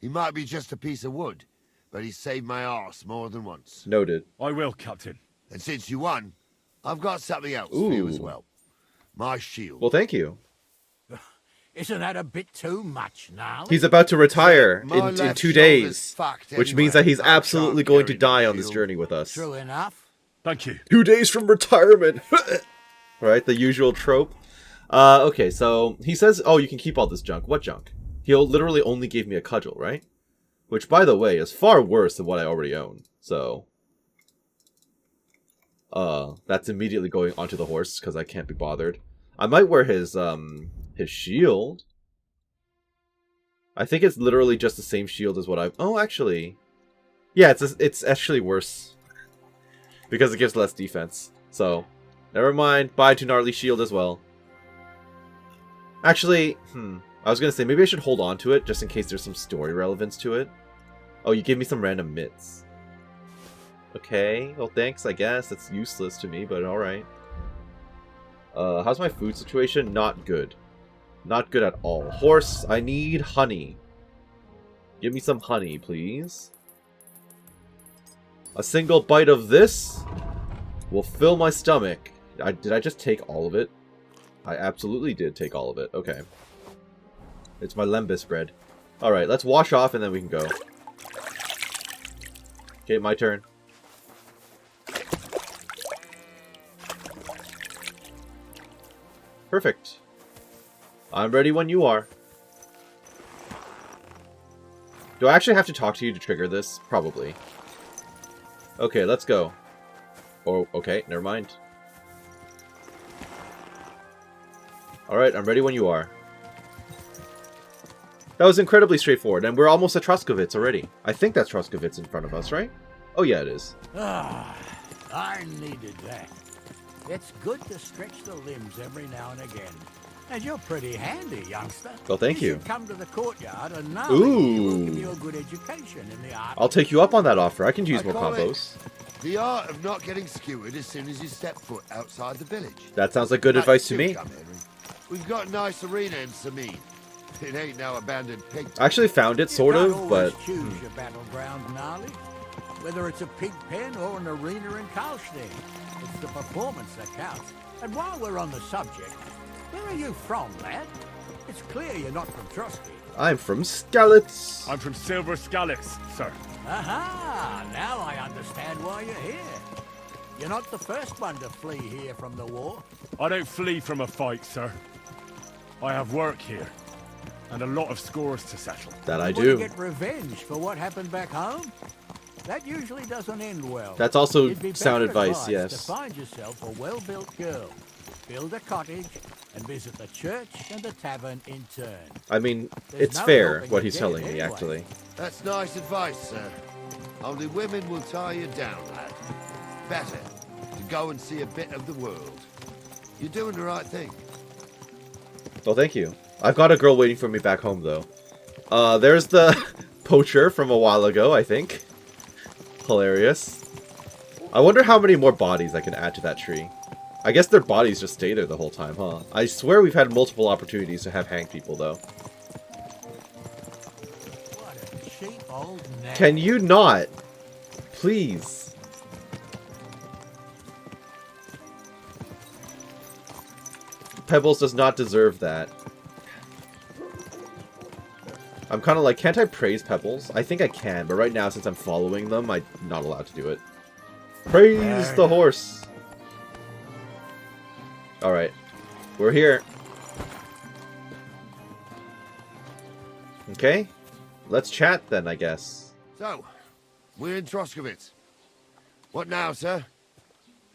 He might be just a piece of wood, but he saved my arse more than once. Noted. I will, Captain. And since you won, I've got something else for you as Ooh. well. My shield. Well, thank you. Isn't that a bit too much now? He's about to retire My in left 2 shoulder's days, fucked which anyway. means that he's I absolutely can't going to carry die no on this shield. journey with us. True enough. Thank you. 2 days from retirement. Right, the usual trope. Okay, so he says, oh, you can keep all this junk. What junk? He literally only gave me a cudgel, right? Which, by the way, is far worse than what I already own. So, that's immediately going onto the horse because I can't be bothered. I might wear his shield. I think it's literally just the same shield as what I've... Oh, actually... Yeah, it's actually worse. Because it gives less defense. So, never mind. Bye to Gnarly shield as well. Actually, I was going to say, maybe I should hold on to it, just in case there's some story relevance to it. Oh, you gave me some random mitts. Okay, well thanks, I guess. It's useless to me, but alright. How's my food situation? Not good. Not good at all. Horse, I need honey. Give me some honey, please. A single bite of this will fill my stomach. Did I just take all of it? I absolutely did take all of it. Okay. It's my lembas bread. Alright, let's wash off and then we can go. Okay, my turn. Perfect. I'm ready when you are. Do I actually have to talk to you to trigger this? Probably. Okay, let's go. Oh, okay, never mind. Alright, I'm ready when you are. That was incredibly straightforward, and we're almost at Truskovitz already. I think that's Truskovitz in front of us, right? Oh yeah, it is. Ah, I needed that. It's good to stretch the limbs every now and again. And you're pretty handy, youngster. Well, thank you. Should come to the courtyard and Gnarly will give you a good education in the art. I'll take you up on that offer. I can use more call it combos. The art of not getting skewered as soon as you step foot outside the village. That sounds like good advice to me. Come, Henry. We've got a nice arena in Semine. It ain't no abandoned pig. I actually found it, sort of, but... Choose your battleground, Gnarly. Whether it's a pig pen or an arena in Karlstein. It's the performance that counts. And while we're on the subject, where are you from, lad? It's clear you're not from Trotsky. I'm from Skalitz. I'm from Silver Skalitz, sir. Aha! Now I understand why you're here. You're not the first one to flee here from the war. I don't flee from a fight, sir. I have work here, and a lot of scores to settle. That I You do. want to get revenge for what happened back home? That usually doesn't end well. That's also You'd be sound better advice, advised yes. To find yourself a well-built girl, build a cottage, and visit the church and the tavern in turn. I mean, There's it's no fair, helping what a he's dead telling me, anyway. actually. That's nice advice, sir. Only women will tie you down, lad. Better to go and see a bit of the world. You're doing the right thing. Well, thank you. I've got a girl waiting for me back home, though. There's the poacher from a while ago, I think. Hilarious. I wonder how many more bodies I can add to that tree. I guess their bodies just stay there the whole time, huh? I swear we've had multiple opportunities to have hanged people, though. What a cheap old nag. Can you not? Please. Pebbles does not deserve that. I'm kind of like, can't I praise Pebbles? I think I can, but right now, since I'm following them, I'm not allowed to do it. Praise the horse! Alright. We're here. Okay. Let's chat then, I guess. So, we're in Troskovitz. What now, sir?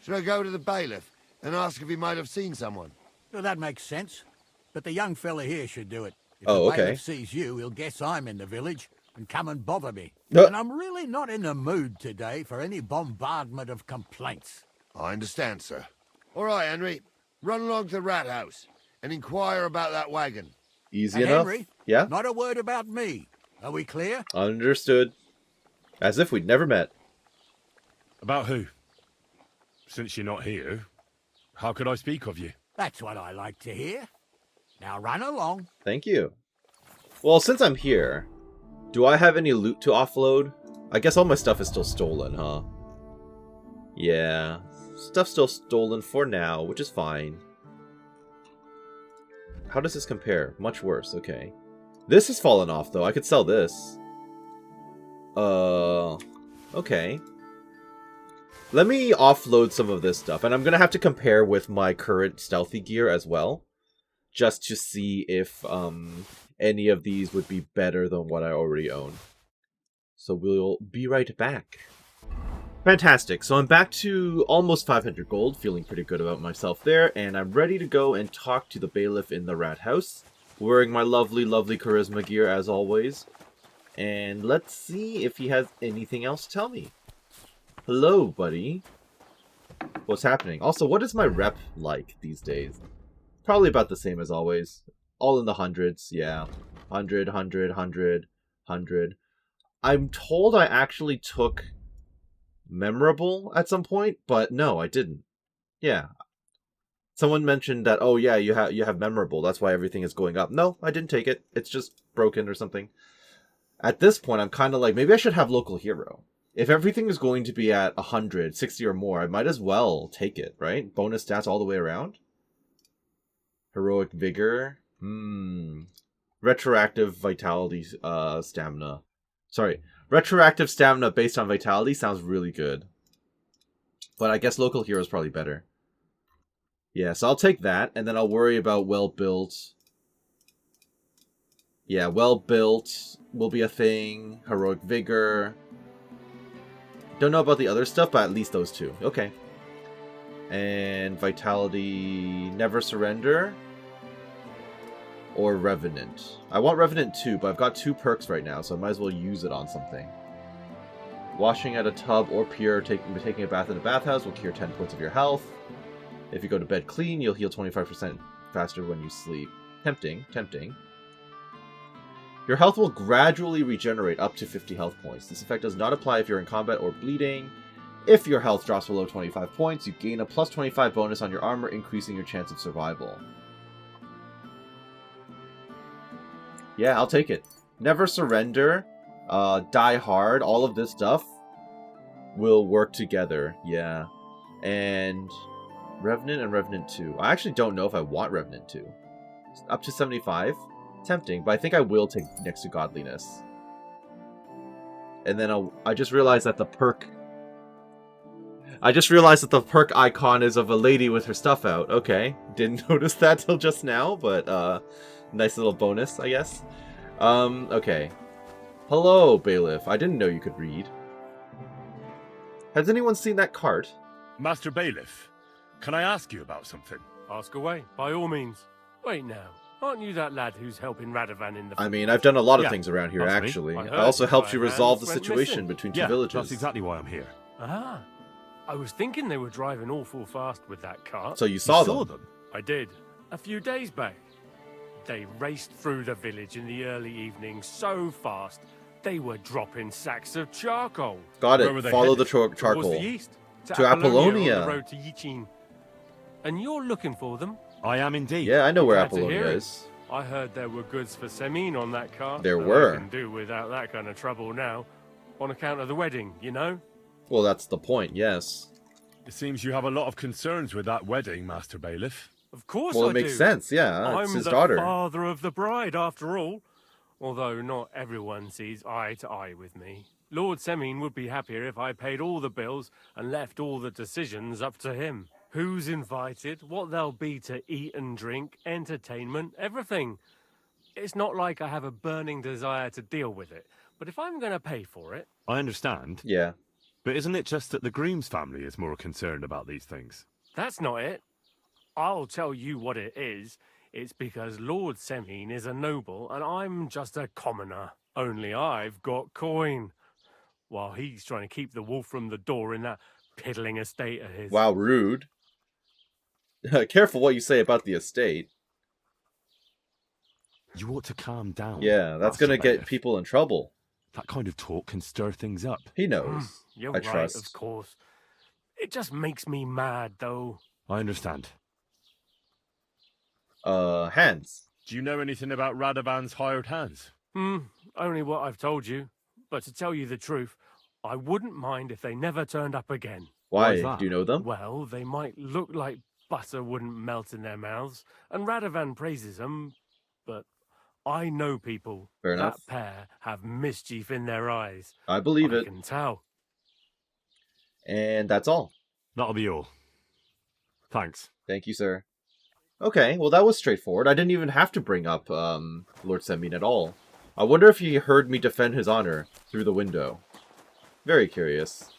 Should I go to the bailiff and ask if he might have seen someone? Well, that makes sense. But the young fella here should do it. If Oh, the okay. bailiff sees you, he'll guess I'm in the village and come and bother me. No. And I'm really not in the mood today for any bombardment of complaints. I understand, sir. All right, Henry. Run along to the rat house and inquire about that wagon. Easy And enough. Henry, Yeah? not a word about me. Are we clear? Understood. As if we'd never met. About who? Since you're not here, how could I speak of you? That's what I like to hear. Now run along. Thank you. Well, since I'm here, do I have any loot to offload? I guess all my stuff is still stolen, huh? Yeah. Stuff's still stolen for now, which is fine. How does this compare? Much worse, okay. This has fallen off, though. I could sell this. Okay. Let me offload some of this stuff, and I'm gonna have to compare with my current stealthy gear as well, just to see if any of these would be better than what I already own. So we'll be right back. Fantastic. So I'm back to almost 500 gold, feeling pretty good about myself there, and I'm ready to go and talk to the bailiff in the rat house, wearing my lovely, lovely charisma gear as always. And let's see if he has anything else to tell me. Hello, buddy. What's happening? Also, what is my rep like these days? Probably about the same as always. All in the hundreds, yeah. 100, 100, 100, 100. I'm told I actually took memorable at some point, but no, I didn't. Yeah. Someone mentioned that, oh yeah, you have memorable, that's why everything is going up. No, I didn't take it. It's just broken or something. At this point, I'm kind of like, maybe I should have local hero. If everything is going to be at 100, 60 or more, I might as well take it, right? Bonus stats all the way around. Heroic vigor. Retroactive vitality stamina. Sorry. Retroactive stamina based on vitality sounds really good. But I guess local hero is probably better. Yeah, so I'll take that, and then I'll worry about well-built. Yeah, well-built will be a thing. Heroic vigor. Don't know about the other stuff, but at least those two. Okay. And vitality, never surrender. Or Revenant. I want Revenant too, but I've got 2 perks right now, so I might as well use it on something. Washing at a tub or pier, taking a bath in a bathhouse will cure 10 points of your health. If you go to bed clean, you'll heal 25% faster when you sleep. Tempting, tempting. Your health will gradually regenerate up to 50 health points. This effect does not apply if you're in combat or bleeding. If your health drops below 25 points, you gain a plus 25 bonus on your armor, increasing your chance of survival. Yeah, I'll take it. Never surrender, die hard, all of this stuff will work together. Yeah. And Revenant and Revenant 2. I actually don't know if I want Revenant 2. Up to 75. Tempting, but I think I will take next to Godliness. And then I just realized that the perk... icon is of a lady with her stuff out. Okay. Didn't notice that till just now, but nice little bonus, I guess. Okay. Hello, bailiff. I didn't know you could read. Has anyone seen that cart? Master Bailiff, can I ask you about something? Ask away, by all means. Wait now, aren't you that lad who's helping Radovan in the... I mean, I've done a lot of Yeah, things around here, that's me. actually. I I also heard helped you my resolve the hands went situation missing. between 2 Yeah, villages. that's exactly why I'm here. Ah, I was thinking they were driving awful fast with that cart. So you saw saw them? I did, a few days back. They raced through the village in the early evening so fast, they were dropping sacks of charcoal. Got Where it. were they Follow the headed? charcoal. Towards the east. To Apollonia. On the road to Yichin. And you're looking for them? I am indeed. Yeah, I know where Glad to Apollonia hear it. is. I heard there were goods for Semine on that cart. There but were. I can do without that kind of trouble now. On account of the wedding, you know? Well, that's the point, yes. It seems you have a lot of concerns with that wedding, Master Bailiff. Of course Well, I it makes do. sense, yeah. It's I'm his the daughter. father of the bride, after all. Although not everyone sees eye to eye with me. Lord Semine would be happier if I paid all the bills and left all the decisions up to him. Who's invited, what there'll be to eat and drink, entertainment, everything. It's not like I have a burning desire to deal with it, but if I'm going to pay for it... I understand. Yeah. But isn't it just that the groom's family is more concerned about these things? That's not it. I'll tell you what it is. It's because Lord Semine is a noble and I'm just a commoner. Only I've got coin. While he's trying to keep the wolf from the door in that piddling estate of his. Wow, rude. Careful what you say about the estate. You ought to calm down. Yeah, that's Master gonna get Bailiff. people in trouble. That kind of talk can stir things up. He knows. You're I right, trust. of course. It just makes me mad, though. I understand. Hands. Do you know anything about Radovan's hired hands? Only what I've told you. But to tell you the truth, I wouldn't mind if they never turned up again. Why? that? Do you know them? Well, they might look like butter wouldn't melt in their mouths, and Radovan praises them, but I know people. Fair enough. That pair have mischief in their eyes. I believe I it. can tell. And that's all. That'll be all. Thanks. Thank you, sir. Okay, well that was straightforward. I didn't even have to bring up Lord Semine at all. I wonder if he heard me defend his honor through the window. Very curious.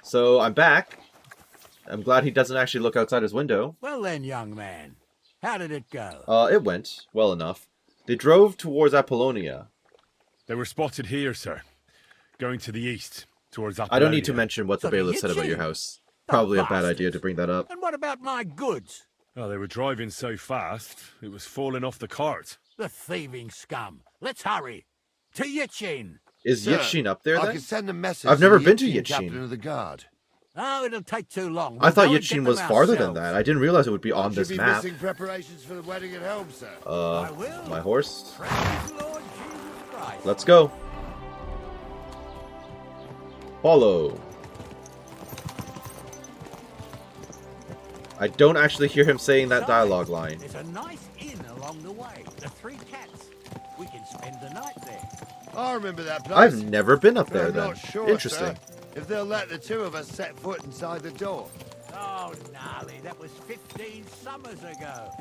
So, I'm back. I'm glad he doesn't actually look outside his window. Well then, young man, how did it go? It went well enough. They drove towards Apollonia. They were spotted here, sir. Going to the east, towards Apollonia. I don't need to mention what the So bailiff you said about cheated? your house. Probably a bad bastards. idea to bring that up. And what about my goods? Oh, they were driving so fast, it was falling off the cart. The thieving scum. Let's hurry. To Yichin. Is Sir, Yichin up there I then? can send a message. I've never the been to Yichin Yichin. captain of the guard. Oh, it'll take too long. I We'll thought go and get Yichin them was farther than ourselves. that. I didn't realize it would be on Should this be map. missing preparations for the wedding at home, sir. I will. My horse. Praise Lord Jesus Christ. Let's go. Follow. I don't actually hear him saying that dialogue line. There's a nice inn along the way. The Three Cats. We can spend the night there. I remember that place. I've never been up but there I'm then. not sure, Interesting. sir, if they'll let the two of us set foot inside the door. Oh, Gnarly, that was 15 summers ago.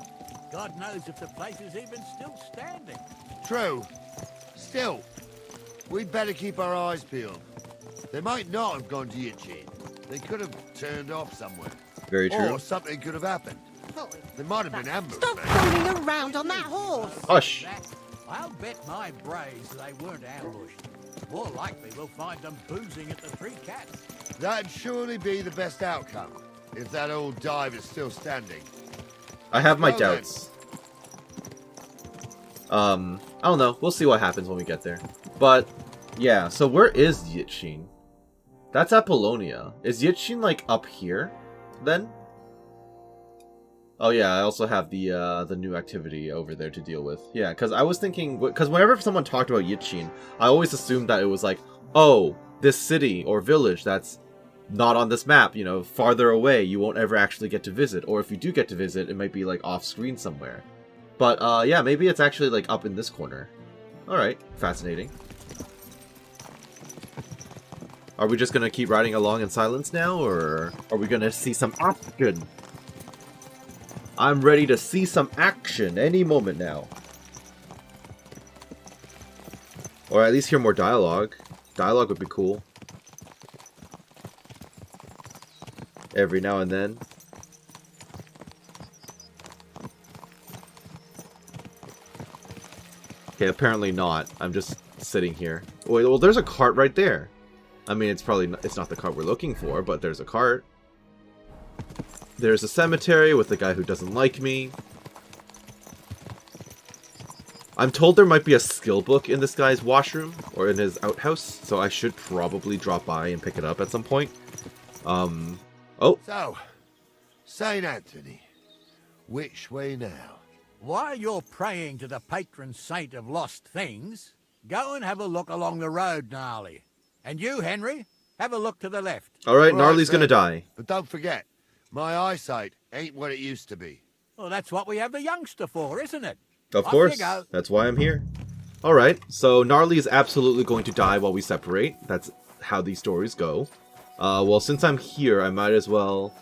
God knows if the place is even still standing. True. Still, we'd better keep our eyes peeled. They might not have gone to Yichin. They could have turned off somewhere. Very true. Or something could have happened. They might have been ambushed. Stop maybe. fooling around on that horse! Hush. I'll bet my brains they weren't ambushed. More likely we'll find them boozing at the Three Cats. That'd surely be the best outcome, if that old dive is still standing. I have my Well then. doubts. I don't know. We'll see what happens when we get there. But, yeah. So where is Yichin? That's Apollonia. Is Yichin, like, up here, then? Oh, yeah. I also have the new activity over there to deal with. Yeah, because I was thinking... Because whenever someone talked about Yichin, I always assumed that it was like, oh, this city or village that's not on this map, you know, farther away, you won't ever actually get to visit. Or if you do get to visit, it might be, like, off-screen somewhere. But, yeah, maybe it's actually, like, up in this corner. Alright, fascinating. Are we just gonna keep riding along in silence now, or are we gonna see some action? I'm ready to see some action any moment now. Or at least hear more dialogue. Dialogue would be cool. Every now and then. Okay, apparently not. I'm just sitting here. Wait, well, there's a cart right there. I mean, it's not the cart we're looking for, but there's a cart. There's a cemetery with the guy who doesn't like me. I'm told there might be a skill book in this guy's washroom, or in his outhouse, so I should probably drop by and pick it up at some point. Oh. So, St. Anthony, which way now? While you're praying to the patron saint of lost things, go and have a look along the road, Gnarly. And you, Henry, have a look to the left. All right, Gnarly's gonna die. But don't forget, my eyesight ain't what it used to be. Well, that's what we have the youngster for, isn't it? Of Off course. you go. That's why I'm here. All right, so Gnarly is absolutely going to die while we separate. That's how these stories go. Well, since I'm here, I might as well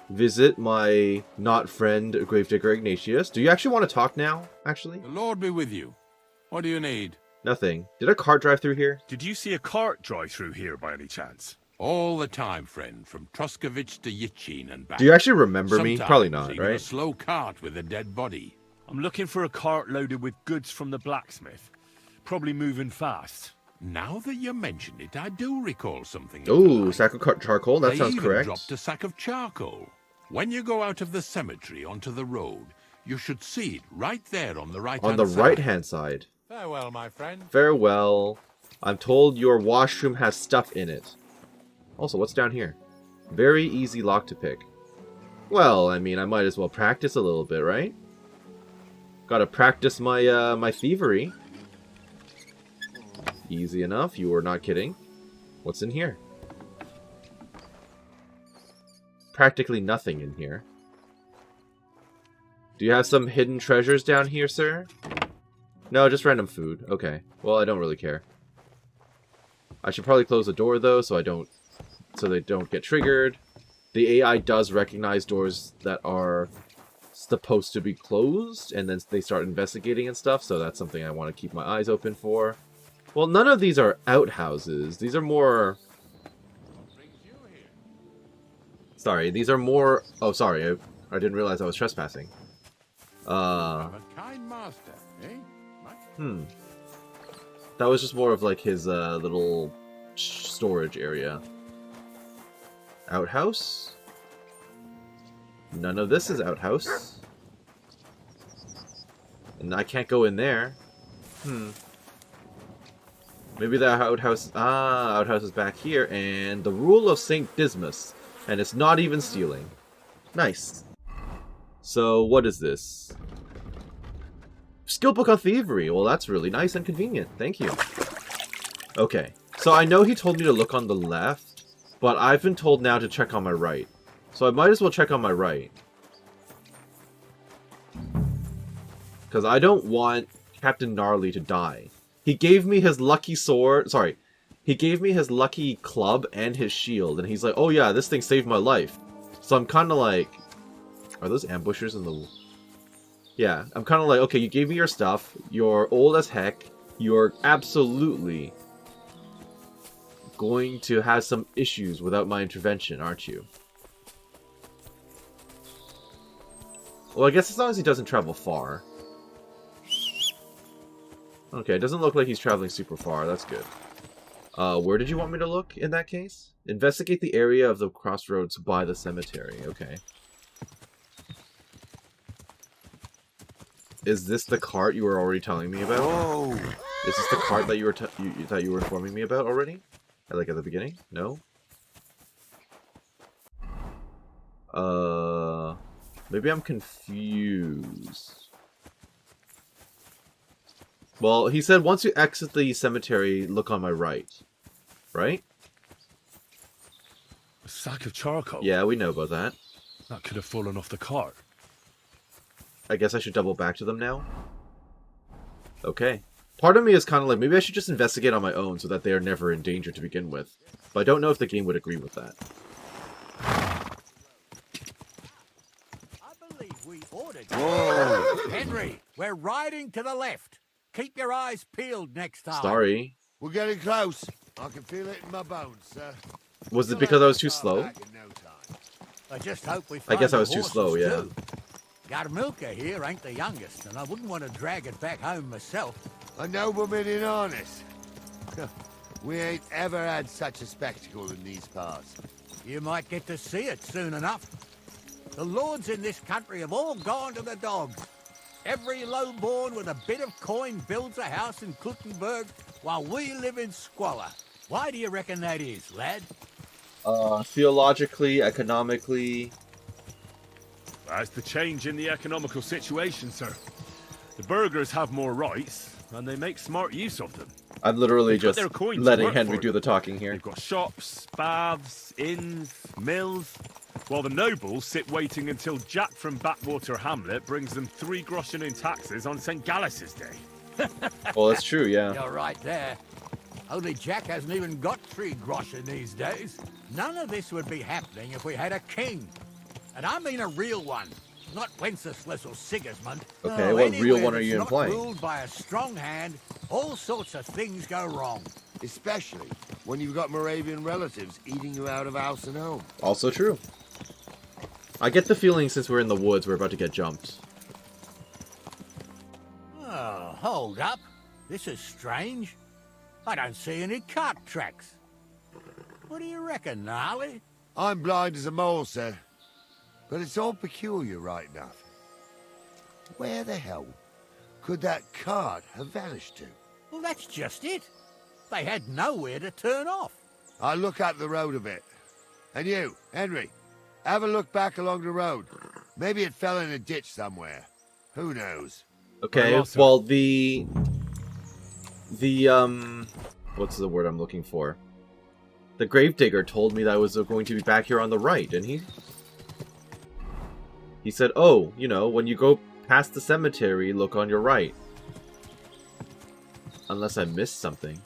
visit my not friend Gravedigger Ignatius. Do you actually want to talk now, actually? The Lord be with you. What do you need? Nothing. Did a cart drive through here? Did you see a cart drive through here by any chance? All the time, friend, from Truskovich to Yitchin and back. Do you actually remember me? Sometimes Probably not, even right? A slow cart with a dead body. I'm looking for a cart loaded with goods from the blacksmith. Probably moving fast. Now that you mention it, I do recall something. Ooh, sack of charcoal. That They sounds even correct. dropped a sack of charcoal. When you go out of the cemetery onto the road, you should see it right there on the right-hand On the side. right-hand side. Farewell, my friend. Farewell. I'm told your washroom has stuff in it. Also, what's down here? Very easy lock to pick. Well, I mean, I might as well practice a little bit, right? Gotta practice my my thievery. Easy enough. You were not kidding. What's in here? Practically nothing in here. Do you have some hidden treasures down here, sir? No, just random food. Okay. Well, I don't really care. I should probably close the door though, so they don't get triggered. The AI does recognize doors that are supposed to be closed, and then they start investigating and stuff, so that's something I want to keep my eyes open for. Well, none of these are outhouses. These are more... Sorry, these are more... Oh, sorry, I didn't realize I was trespassing. A kind master, eh? That was just more of like his little storage area. Outhouse? None of this is outhouse. And I can't go in there. Maybe the outhouse... Ah, outhouse is back here. And the rule of St. Dismas. And it's not even stealing. Nice. So, what is this? Skill book on thievery. Well, that's really nice and convenient. Thank you. Okay. So, I know he told me to look on the left. But I've been told now to check on my right. So, I might as well check on my right. Because I don't want Captain Gnarly to die. He gave me his lucky sword. Sorry. He gave me his lucky club and his shield. And he's like, oh yeah, this thing saved my life. So I'm kind of like... Are those ambushers in the... Yeah, I'm kind of like, okay, you gave me your stuff. You're old as heck. You're absolutely going to have some issues without my intervention, aren't you? Well, I guess as long as he doesn't travel far. Okay, it doesn't look like he's traveling super far. That's good. Where did you want me to look in that case? Investigate the area of the crossroads by the cemetery. Okay. Is this the cart you were already telling me about? Whoa! Is this the cart that you were that you were informing me about already? Like at the beginning? No? Maybe I'm confused. Well, he said once you exit the cemetery, look on my right. Right? A sack of charcoal? Yeah, we know about that. That could have fallen off the cart. I guess I should double back to them now. Okay. Part of me is kind of like, maybe I should just investigate on my own so that they are never in danger to begin with. But I don't know if the game would agree with that. I believe we ordered you. Whoa! Henry, we're riding to the left. Keep your eyes peeled next time. Sorry. We're getting close. I can feel it in my bones, sir. Was it because I was too slow? I just hope we I find guess I the was too slow, horses, yeah. too. Yarmilka here ain't the youngest, and I wouldn't want to drag it back home myself. A nobleman in harness. We ain't ever had such a spectacle in these parts. You might get to see it soon enough. The lords in this country have all gone to the dogs. Every lowborn with a bit of coin builds a house in Kuttenberg while we live in squalor. Why do you reckon that is, lad? Theologically, economically. That's the change in the economical situation, sir. The burghers have more rights, and they make smart use of them. I'm literally They've got just their coin to letting work Henry for do it. the talking here. They've got shops, baths, inns, mills, while the nobles sit waiting until Jack from Backwater Hamlet brings them 3 groschen in taxes on St. Gallus's Day. Well, that's true, yeah. You're right there. Only Jack hasn't even got 3 groschen these days. None of this would be happening if we had a king. And I mean a real one. Not Wenceslas or Sigismund. Okay, what real one are you Not implying? ruled by a strong hand, all sorts of things go wrong. Especially when you've got Moravian relatives eating you out of house and home. Also true. I get the feeling since we're in the woods, we're about to get jumped. Oh, hold up. This is strange. I don't see any cart tracks. What do you reckon, Gnarly? I'm blind as a mole, sir. But it's all peculiar, right enough. Where the hell could that cart have vanished to? Well, that's just it. They had nowhere to turn off. I'll look up the road a bit. And you, Henry, have a look back along the road. Maybe it fell in a ditch somewhere. Who knows? Okay, well, the what's the word I'm looking for? The gravedigger told me that I was going to be back here on the right, didn't he? He said, oh, you know, when you go past the cemetery, look on your right. Unless I missed something.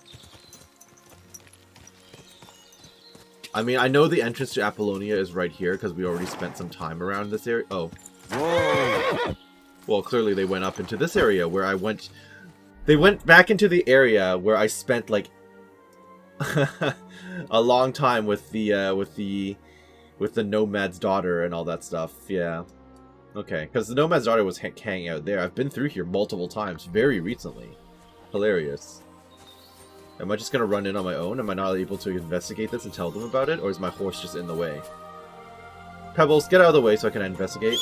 I mean, I know the entrance to Apollonia is right here, because we already spent some time around this area. Oh. Whoa! Well, clearly they went up into this area where I went... They went back into the area where I spent, like... a long time with the nomad's daughter and all that stuff. Yeah. Okay, because the nomad's daughter was hanging out there. I've been through here multiple times, very recently. Hilarious. Am I just gonna run in on my own? Am I not able to investigate this and tell them about it? Or is my horse just in the way? Pebbles, get out of the way so I can investigate.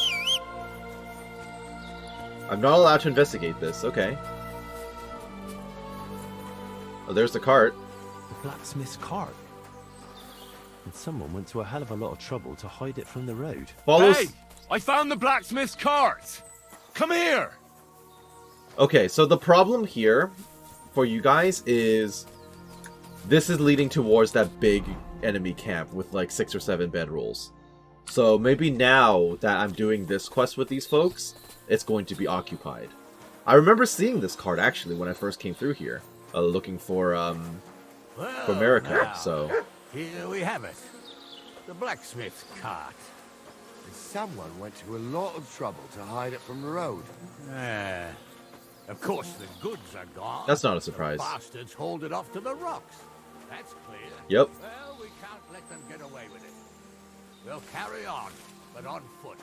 I'm not allowed to investigate this. Okay. Oh, there's the cart. The blacksmith's cart. And someone went to a hell of a lot of trouble to hide it from the road. Hey! I found the blacksmith's cart! Come here! Okay, so the problem here for you guys is this is leading towards that big enemy camp with like 6 or 7 bedrolls. So maybe now that I'm doing this quest with these folks, it's going to be occupied. I remember seeing this cart actually when I first came through here, looking for America. So here we have it. The blacksmith's cart. Someone went to a lot of trouble to hide it from the road. Of course the goods are gone. That's not a surprise. The bastards hauled it off to the rocks. That's clear. Yep. Well, we can't let them get away with it. We'll carry on, but on foot.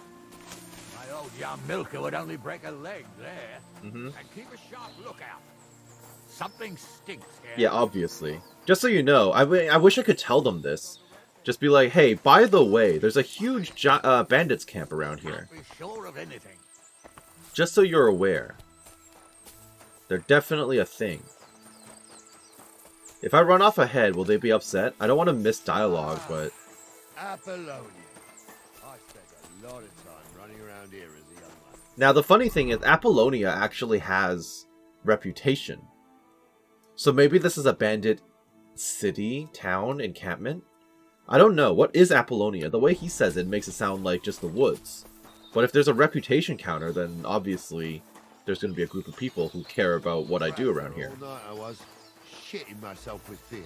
My old young milker would only break a leg there. And keep a sharp lookout. Something stinks here. Yeah, obviously. Just so you know, I wish I could tell them this. Just be like, hey, by the way, there's a huge bandits camp around here. Can't be sure of anything. Just so you're aware. They're definitely a thing. If I run off ahead, will they be upset? I don't want to miss dialogue, but... Apollonia. I spent a lot of time running around here as a young man. Now, the funny thing is, Apollonia actually has reputation. So maybe this is a bandit city, town, encampment? I don't know. What is Apollonia? The way he says it makes it sound like just the woods. But if there's a reputation counter, then obviously there's going to be a group of people who care about what I do around here. All night I was shitting myself with fear.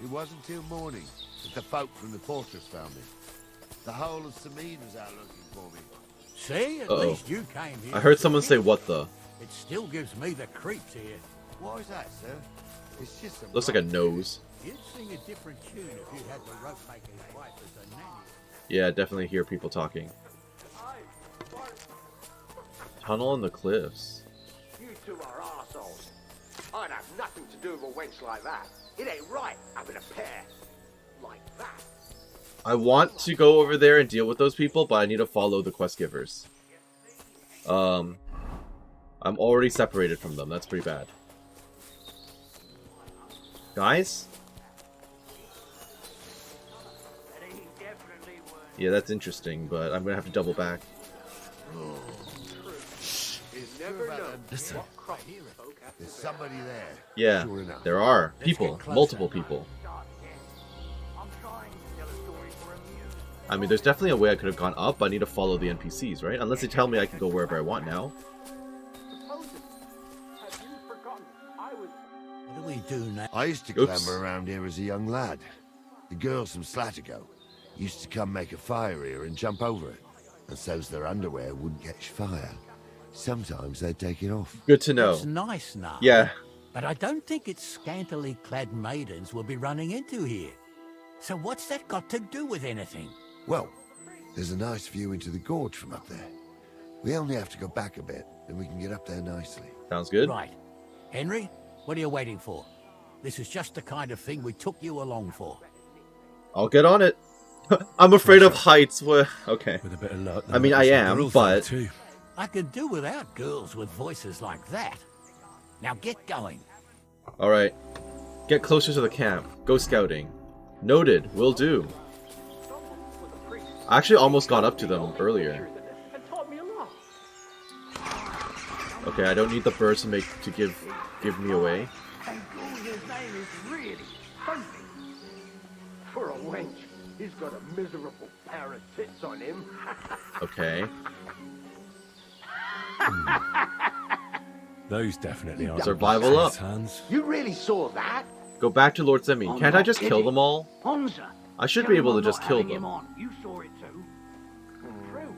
It wasn't till morning that the folk from the fortress found me. The whole of Semine was out looking for me. See, at least you came here. I heard someone say, what the? It still gives me the creeps here. Why is that, sir? It's just some Looks like a nose. You'd sing a different tune if you had the rope maker's wife as a nanny. Yeah, I definitely hear people talking. Tunnel in the cliffs. You two are arseholes. I'd have nothing to do with a wench like that. It ain't right having a pair like that. I want to go over there and deal with those people, but I need to follow the quest givers. I'm already separated from them. That's pretty bad. Guys? Yeah, that's interesting, but I'm gonna have to double back. Listen, there's somebody there. Yeah, Sure enough. there are Let's people, get closer. multiple people. I mean, there's definitely a way I could have gone up. I need to follow the NPCs, right? Unless they tell me I can go wherever I want now. What do we do now? I used to clamber around here as a young lad. The girls from Slatigo used to come make a fire here and jump over it, and so's their underwear wouldn't catch fire. Sometimes they'd take it off. Good to know. It's nice now. Yeah. But I don't think it's scantily clad maidens we'll be running into here. So what's that got to do with anything? Well, there's a nice view into the gorge from up there. We only have to go back a bit, and we can get up there nicely. Sounds good. Right. Henry, what are you waiting for? This is just the kind of thing we took you along for. I'll get on it. I'm afraid of heights. Okay. With a bit of luck. I mean, I am, but... I could do without girls with voices like that. Now get going. Alright. Get closer to the camp. Go scouting. Noted. Will do. I actually almost got up to them earlier. Okay, I don't need the birds to give me away. For a wench, he's got a miserable pair of tits on him. Okay. Those definitely are Survival up. hands. You really saw that? Go back to Lord Semine. Can't I just kill them all? Honza, I should be able to just kill them. You saw it too. True.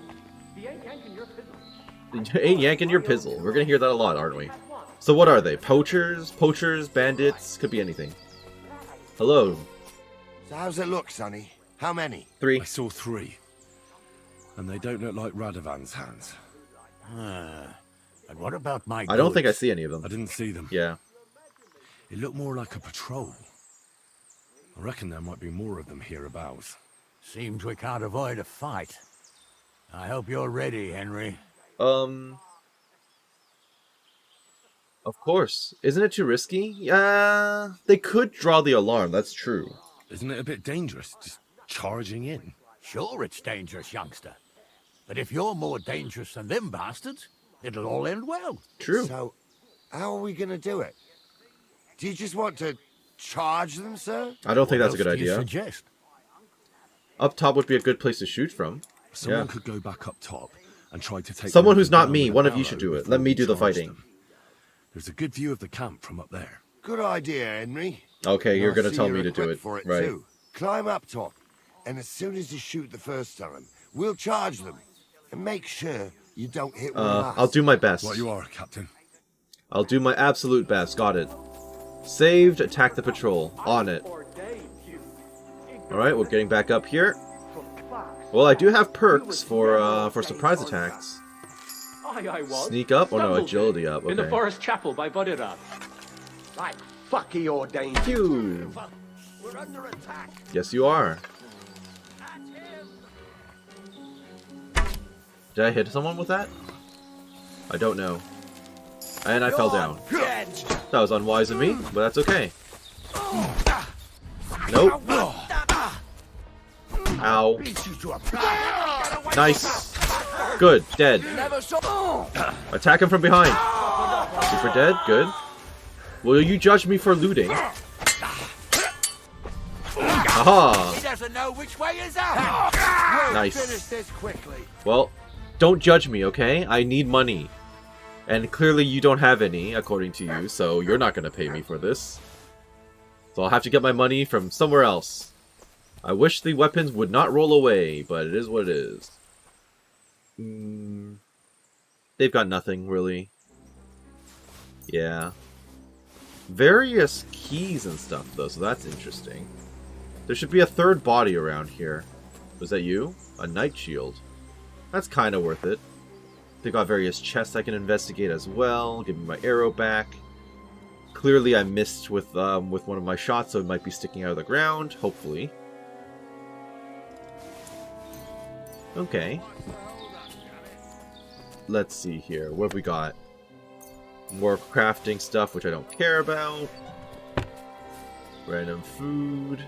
He ain't yanking your pizzle. Ain't yanking your pizzle. We're gonna hear that a lot, aren't we? So what are they? Poachers? Poachers? Bandits? Could be anything. Hello. So how's it look, Sonny? How many? 3. I saw 3. And they don't look like Radovan's hands. And what about my I don't think I see any of them. I didn't see them. Yeah. It looked more like a patrol. I reckon there might be more of them hereabouts. Seems we can't avoid a fight. I hope you're ready, Henry. Of course. Isn't it too risky? Yeah, they could draw the alarm, that's true. Isn't it a bit dangerous, just charging in? Sure it's dangerous, youngster. But if you're more dangerous than them bastards, it'll all end well. True. So, how are we gonna do it? Do you just want to charge them, sir? I don't think that's a What good else do you idea. suggest? Up top would be a good place to shoot from. Someone could go back up top and try to take Someone them who's not down me. with a One of you barrow should do it. before Let me we do the charge fighting. them. There's a good view of the camp from up there. Good idea, Henry. Okay, you're I gonna see tell you're me to do equipped it. for it Right. too. Climb up top, and as soon as you shoot the first time, we'll charge them. And make sure you don't hit one last. I'll do my best. What you are, Captain. I'll do my absolute best. Got it. Saved. Attack the patrol. On it. Alright, we're getting back up here. Well, I do have perks for surprise attacks. I was. Sneak up? Oh no, Stumbled agility up. in the Okay. forest chapel by Bodirath. Like fuck he ordained Phew. We're under attack. Yes, you are. Did I hit someone with that? I don't know. And I fell down. That was unwise of me, but that's okay. Nope. Ow. Nice. Good. Dead. Attack him from behind. Super dead. Good. Will you judge me for looting? Aha. He doesn't know which way is up. Nice. Finish this quickly. Well, don't judge me, okay? I need money. And clearly you don't have any, according to you, so you're not going to pay me for this. So I'll have to get my money from somewhere else. I wish the weapons would not roll away, but it is what it is. They've got nothing, really. Yeah. Various keys and stuff, though, so that's interesting. There should be a third body around here. Was that you? A knight shield. That's kind of worth it. They got various chests I can investigate as well. Give me my arrow back. Clearly I missed with one of my shots, so it might be sticking out of the ground. Hopefully. Okay. Let's see here. What have we got? More crafting stuff, which I don't care about. Random food.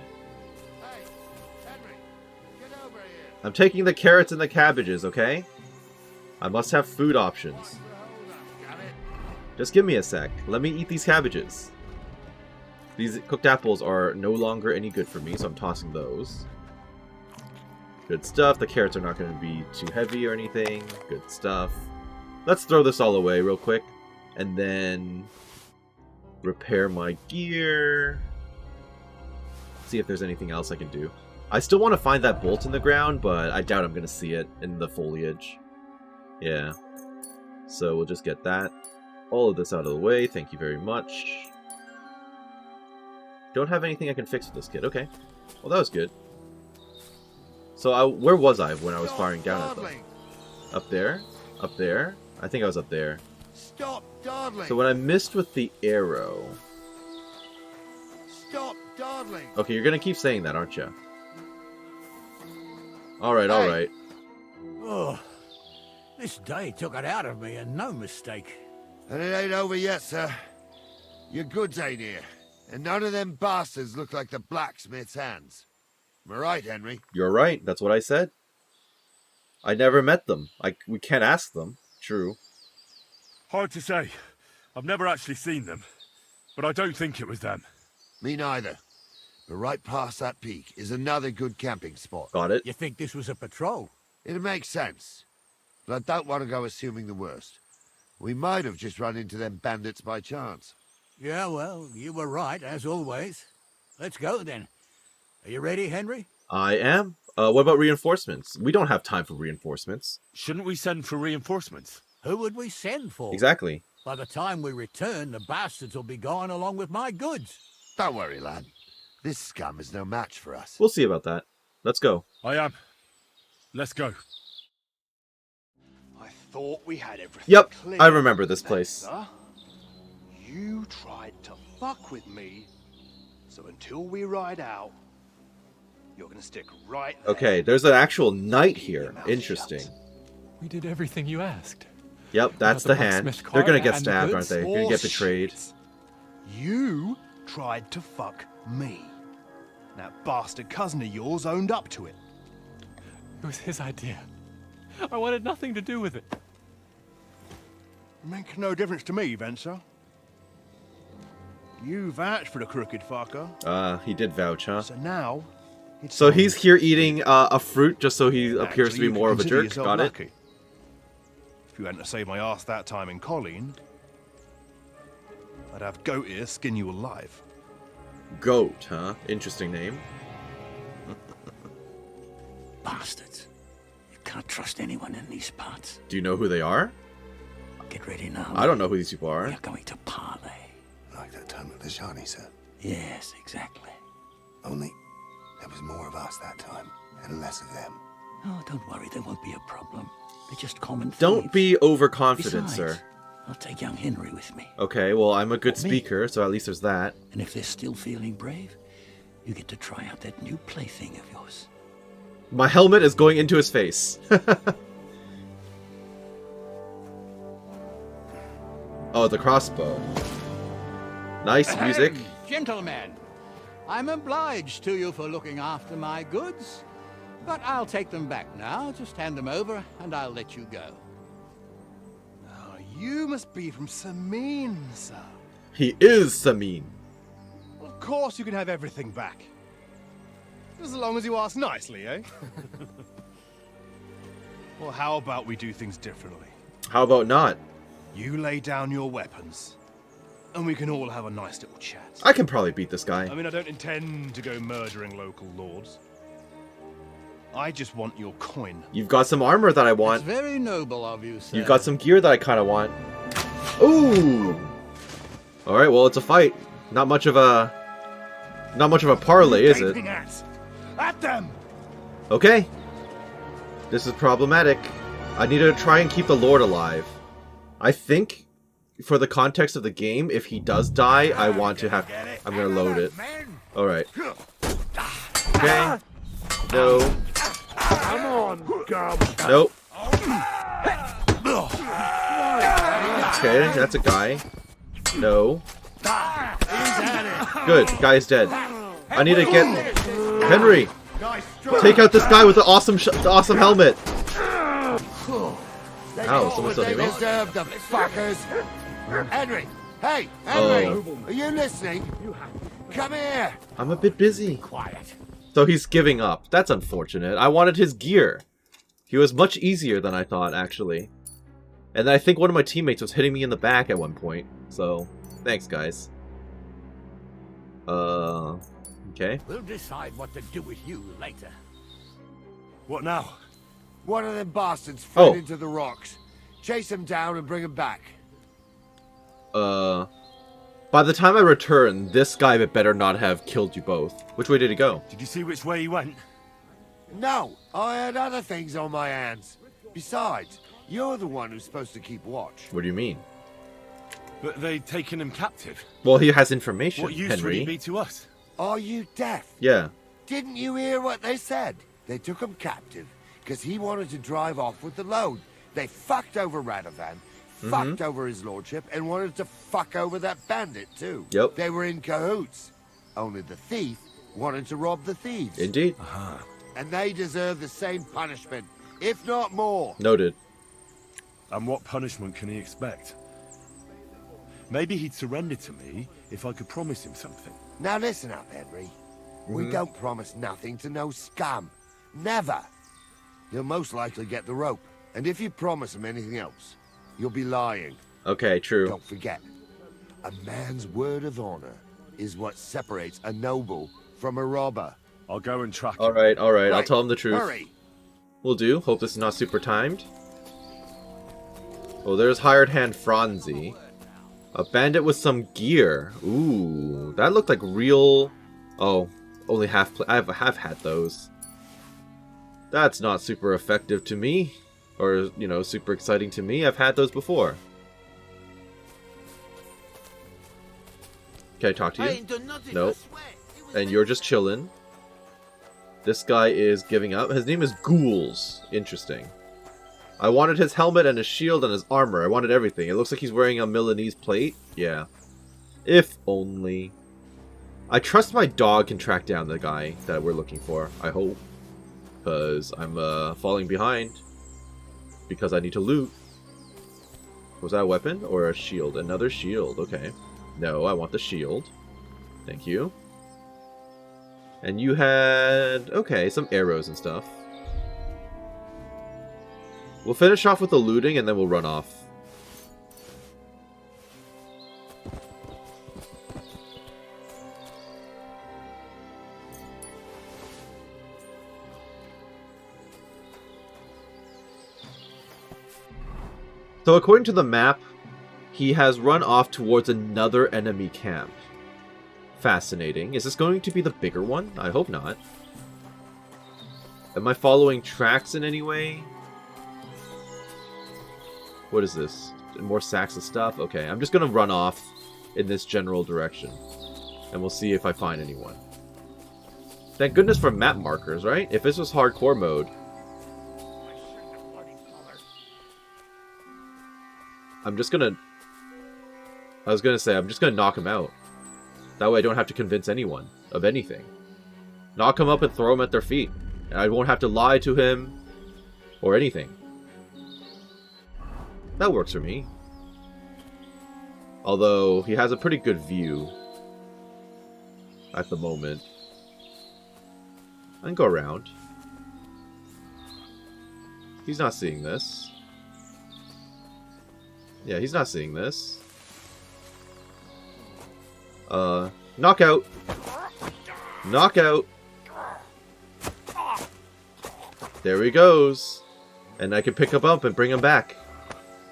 I'm taking the carrots and the cabbages, okay? I must have food options. Just give me a sec. Let me eat these cabbages. These cooked apples are no longer any good for me, so I'm tossing those. Good stuff. The carrots are not going to be too heavy or anything. Good stuff. Let's throw this all away real quick. And then repair my gear. See if there's anything else I can do. I still want to find that bolt in the ground, but I doubt I'm going to see it in the foliage. Yeah. So we'll just get that. All of this out of the way. Thank you very much. Don't have anything I can fix with this kid. Okay. Well, that was good. So where was I when I was firing down at them? Up there? Up there? I think I was up there. Stop dawdling. So when I missed with the arrow... Stop dawdling. Okay, you're gonna keep saying that, aren't you? Alright, alright. Oh, this day took it out of me, and no mistake. And it ain't over yet, sir. Your goods ain't here. And none of them bastards look like the blacksmith's hands. Am I right, Henry? You're right, that's what I said. I never met them. We can't ask them. True. Hard to say. I've never actually seen them. But I don't think it was them. Me neither. But right past that peak is another good camping spot. Got it. You think this was a patrol? It makes sense. But I don't want to go assuming the worst. We might have just run into them bandits by chance. Yeah, well, you were right, as always. Let's go, then. Are you ready, Henry? I am. What about reinforcements? We don't have time for reinforcements. Shouldn't we send for reinforcements? Who would we send for? Exactly. By the time we return, the bastards will be gone along with my goods. Don't worry, lad. This scum is no match for us. We'll see about that. Let's go. I am. Let's go. I thought we had everything Yep, clear. I remember this place. Spencer. You tried to fuck with me, so until we ride out, you're gonna stick right there. Okay, there's an actual knight here. Interesting. We did everything you asked. Yep, that's the hand. blacksmith They're gonna cart get and stabbed, the aren't they? goods. Gonna get betrayed. You tried to fuck me. That bastard cousin of yours owned up to it. It was his idea. I wanted nothing to do with it. Make no difference to me, Venser. You vouched for the crooked fucker. He did vouch, huh? So now, it's So time he's here eating a fruit just so he appears to Actually, be you more can of a consider jerk. yourself Got it? lucky. If you hadn't saved my ass that time in Colleen, I'd have goat ear skin you alive. Goat, huh? Interesting name. Bastards. You can't trust anyone in these parts. Do you know who they are? Get ready now. I don't know who these people are. We're going to parley. Like that time at the Shani, sir. Yes, exactly. Only there was more of us that time, and less of them. Oh, don't worry, there won't be a problem. They're just common Don't thieves. be overconfident, Besides, sir. I'll take young Henry with me. Okay, well, I'm a good Me. speaker, so at least there's that. And if they're still feeling brave, you get to try out that new plaything of yours. My helmet is going into his face. Oh, the crossbow. Nice music. Gentlemen, I'm obliged to you for looking after my goods, but I'll take them back now. Just hand them over, and I'll let you go. Oh, you must be from Semine, sir. He is Semine. Of course you can have everything back. As long as you ask nicely, eh? Well, how about we do things differently? How about not? You lay down your weapons, and we can all have a nice little chat. I can probably beat this guy. I mean, I don't intend to go murdering local lords. I just want your coin. You've got some armor that I want. It's very noble of you, sir. You've got some gear that I kind of want. Ooh. All right, well, it's a fight. Not much of a parlay, is it? At them. Okay. This is problematic. I need to try and keep the Lord alive. I think, for the context of the game, if he does die, I want to have... I'm going to load it. Alright. Okay. No. Come on, gum. Nope. Okay, that's a guy. No. Good, guy's dead. I need to get... Henry! Nice strike. Take out this guy with the awesome helmet. They Ow, got someone what still they hit me? deserve, the fuckers. Henry! Hey, Henry! Oh. Are you listening? Come here! I'm a bit busy. Quiet. So he's giving up. That's unfortunate. I wanted his gear. He was much easier than I thought, actually. And then I think one of my teammates was hitting me in the back at one point. So, thanks, guys. Okay. We'll decide what to do with you later. What now? One of them bastards fell Oh. into the rocks. Chase him down and bring him back. By the time I return, this guy had better not have killed you both. Which way did he go? Did you see which way he went? No, I had other things on my hands. Besides, you're the one who's supposed to keep watch. What do you mean? But they'd taken him captive. Well, he has information, What use Henry. would he be to us? Are you deaf? Yeah. Didn't you hear what they said? They took him captive because he wanted to drive off with the load. They fucked over Radovan, fucked over his lordship, and wanted to fuck over that bandit too. Yep. They were in cahoots. Only the thief wanted to rob the thieves. Indeed. And they deserve the same punishment, if not more. Noted. And what punishment can he expect? Maybe he'd surrender to me if I could promise him something. Now listen up, Henry. We don't promise nothing to no scum. Never. You'll most likely get the rope. And if you promise him anything else, you'll be lying. Okay, true. Don't forget, a man's word of honor is what separates a noble from a robber. I'll go and track him. Alright, I'll Right, tell him the truth. Hurry. Will do. Hope this is not super timed. Oh, there's hired hand Franzi. A bandit with some gear. Ooh, that looked like real... Oh, only half... I have had those. That's not super effective to me. Or, you know, super exciting to me. I've had those before. Can I talk to you? Nope. And you're just chilling. This guy is giving up. His name is Ghouls. Interesting. I wanted his helmet and his shield and his armor. I wanted everything. It looks like he's wearing a Milanese plate. Yeah. If only. I trust my dog can track down the guy that we're looking for. I hope. Because I'm falling behind. Because I need to loot. Was that a weapon or a shield? Another shield. Okay. No, I want the shield. Thank you. And you had... Okay, some arrows and stuff. We'll finish off with the looting and then we'll run off. So according to the map, he has run off towards another enemy camp. Fascinating. Is this going to be the bigger one? I hope not. Am I following tracks in any way? What is this? More sacks of stuff? Okay, I'm just going to run off in this general direction. And we'll see if I find anyone. Thank goodness for map markers, right? If this was hardcore mode... I'm just going to... I was going to say, I'm just going to knock him out. That way I don't have to convince anyone of anything. Knock him up and throw him at their feet. And I won't have to lie to him or anything. That works for me. Although, he has a pretty good view at the moment. I can go around. He's not seeing this. Yeah, he's not seeing this. Knockout! Knockout! There he goes! And I can pick him up and bring him back.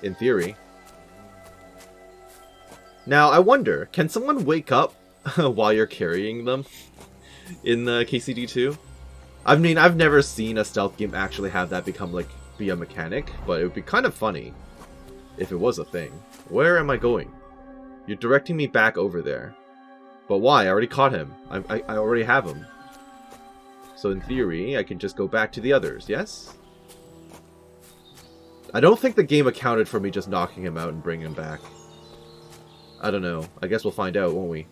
In theory. Now, I wonder, can someone wake up while you're carrying them in the KCD2? I mean, I've never seen a stealth game actually have that be a mechanic, but it would be kind of funny if it was a thing. Where am I going? You're directing me back over there. But why? I already caught him. I already have him. So in theory, I can just go back to the others, yes? I don't think the game accounted for me just knocking him out and bringing him back. I don't know. I guess we'll find out, won't we?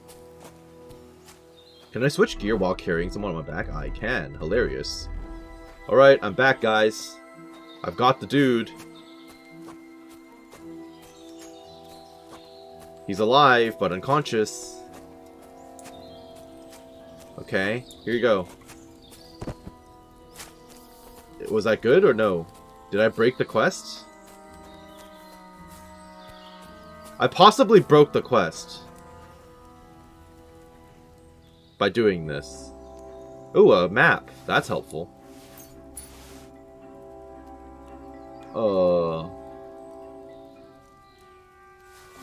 Can I switch gear while carrying someone on my back? I can. Hilarious. Alright, I'm back, guys. I've got the dude. He's alive, but unconscious. Okay, here you go. Was that good or no? Did I break the quest? I possibly broke the quest by doing this. Ooh, a map. That's helpful.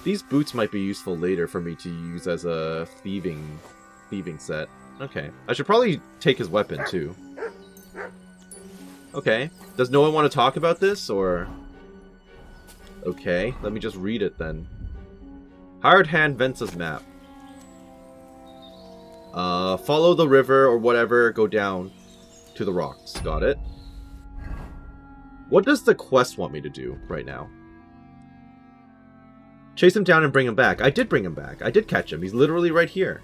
These boots might be useful later for me to use as a thieving set. Okay. I should probably take his weapon too. Okay. Does no one want to talk about this, or... Okay, let me just read it then. Hired Hand Vensa's map. Follow the river or whatever, go down to the rocks. Got it. What does the quest want me to do right now? Chase him down and bring him back. I did bring him back. I did catch him. He's literally right here.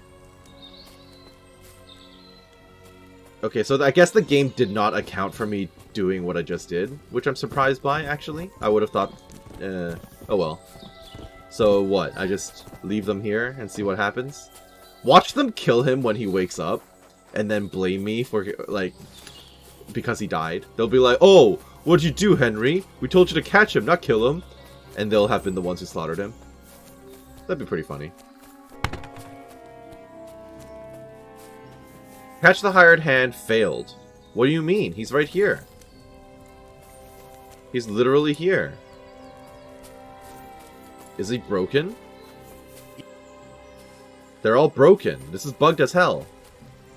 Okay, so I guess the game did not account for me doing what I just did, which I'm surprised by, actually. I would have thought... oh well. So what? I just leave them here and see what happens? Watch them kill him when he wakes up, and then blame me for, like, because he died. They'll be like, oh, what'd you do, Henry? We told you to catch him, not kill him. And they'll have been the ones who slaughtered him. That'd be pretty funny. Catch the hired hand failed. What do you mean? He's right here. He's literally here. Is he broken? They're all broken. This is bugged as hell.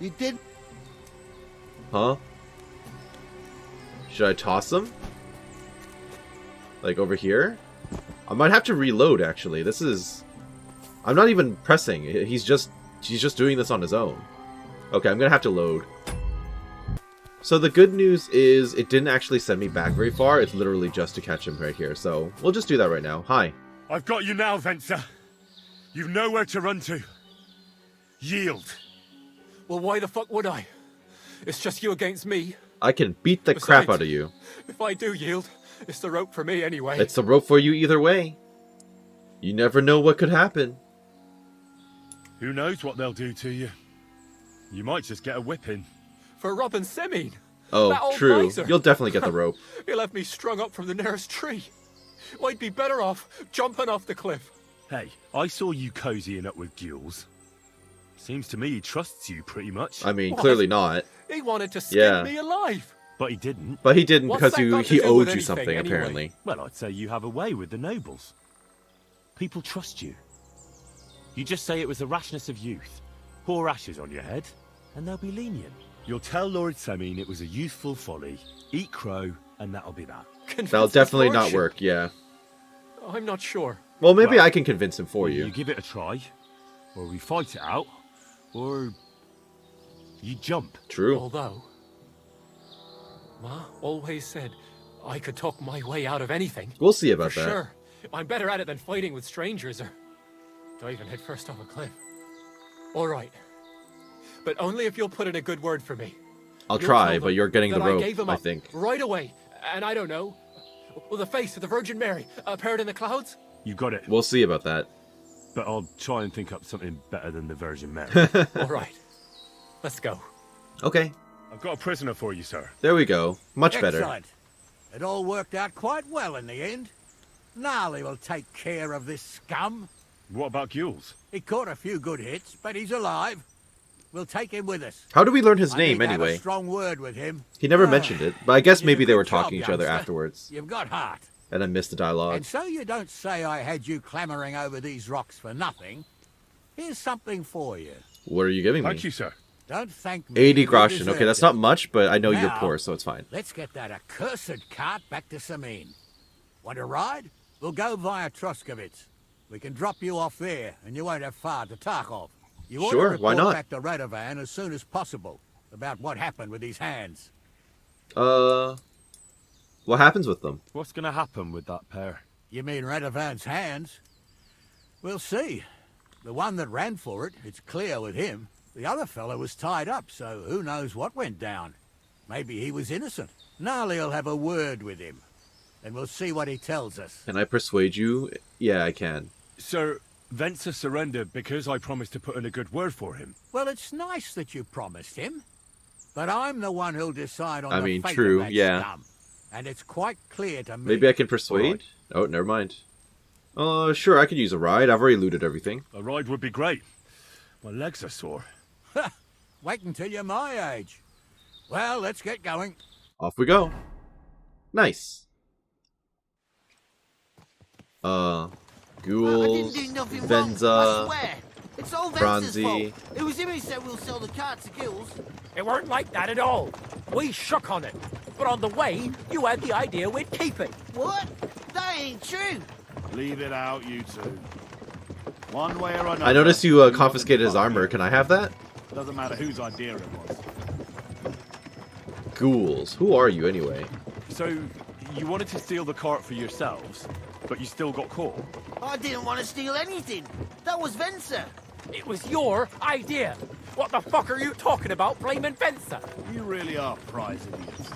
You did... Huh? Should I toss them? Like over here? I might have to reload, actually. This is... I'm not even pressing. He's just doing this on his own. Okay, I'm gonna have to load. So the good news is it didn't actually send me back very far. It's literally just to catch him right here. So we'll just do that right now. Hi. I've got you now, Vensa. You've nowhere to run to. Yield. Well, why the fuck would I? It's just you against me. I can beat the crap out of you. If I do yield, it's the rope for me anyway. It's the rope for you either way. You never know what could happen. Who knows what they'll do to you? You might just get a whipping. For robbing Semine. Oh, true. Miser. You'll definitely get the rope. He'll have me strung up from the nearest tree. I'd be better off jumping off the cliff. Hey, I saw you cozying up with Gules. Seems to me he trusts you pretty much. I mean, clearly not. He wanted to skin me alive. But he didn't. But he didn't because he owed you something, anyway? Apparently. Well, I'd say you have a way with the nobles. People trust you. You just say it was the rashness of youth. Pour ashes on your head, and they'll be lenient. You'll tell Lord Semine it was a youthful folly. Eat crow, and that'll be that. That'll definitely not work, yeah. I'm not sure. Well, maybe I can convince him for you. You give it a try, or we fight it out, or you jump. True. Although, Ma always said I could talk my way out of anything. We'll see about that. Sure. I'm better at it than fighting with strangers or diving headfirst off a cliff. All right. But only if you'll put in a good word for me. I'll try, but you're getting the rope, I think. Right away. And I don't know. Well, the face of the Virgin Mary appeared in the clouds? You got it. We'll see about that. But I'll try and think up something better than the Virgin Mary. All right. Let's go. Okay. I've got a prisoner for you, sir. There we go. Much better. Excellent. It all worked out quite well in the end. Gnarly will take care of this scum. What about Gules? He caught a few good hits, but he's alive. We'll take him with us. How do we learn his I name need to anyway? have a strong word with him. He never mentioned it, but I guess maybe they were Good job, talking to each other youngster. afterwards. You've got heart. And I missed the dialogue. And so you don't say I had you clambering over these rocks for nothing. Here's something for you. What are you giving me? Thank you, sir. Don't thank me. 80 you groschen. deserved Okay, that's it. not much, but I know you're Now, poor, so it's fine. Let's get that accursed cart back to Semine. Want to ride? We'll go via Troskovitz. We can drop you off there, and you won't have far to Tarkov. You ought Sure, to report why not? back to Radovan as soon as possible about what happened with these hands. What happens with them? What's going to happen with that pair? You mean Radovan's hands? We'll see. The one that ran for it, it's clear with him. The other fellow was tied up, so who knows what went down. Maybe he was innocent. Gnarly'll have a word with him, and we'll see what he tells us. Can I persuade you? Yeah, I can. Sir, Venser surrendered because I promised to put in a good word for him. Well, it's nice that you promised him, but I'm the one who'll decide on I the mean, fate true, of that yeah. scum. And it's quite clear to me. Maybe I can persuade? Oh, never mind. Sure, I could use a ride. I've already looted everything. A ride would be great. My legs are sore. Wait until you're my age. Well, let's get going. Off we go. Nice. Ghouls, Venza, It's all Venza's Bronzy. fault. It was him who said we'll sell the car to Gills. It weren't like that at all. We shook on it. But on the way, you had the idea we'd keep it. What? That ain't true. Leave it out, you two. One way or another. I noticed you confiscated his armor. Can I have that? Doesn't matter whose idea it was. Ghouls. Who are you anyway? So, you wanted to steal the cart for yourselves, but you still got caught? I didn't want to steal anything. That was Venza. It was your idea. What the fuck are you talking about blaming Venza? You really are prize idiots.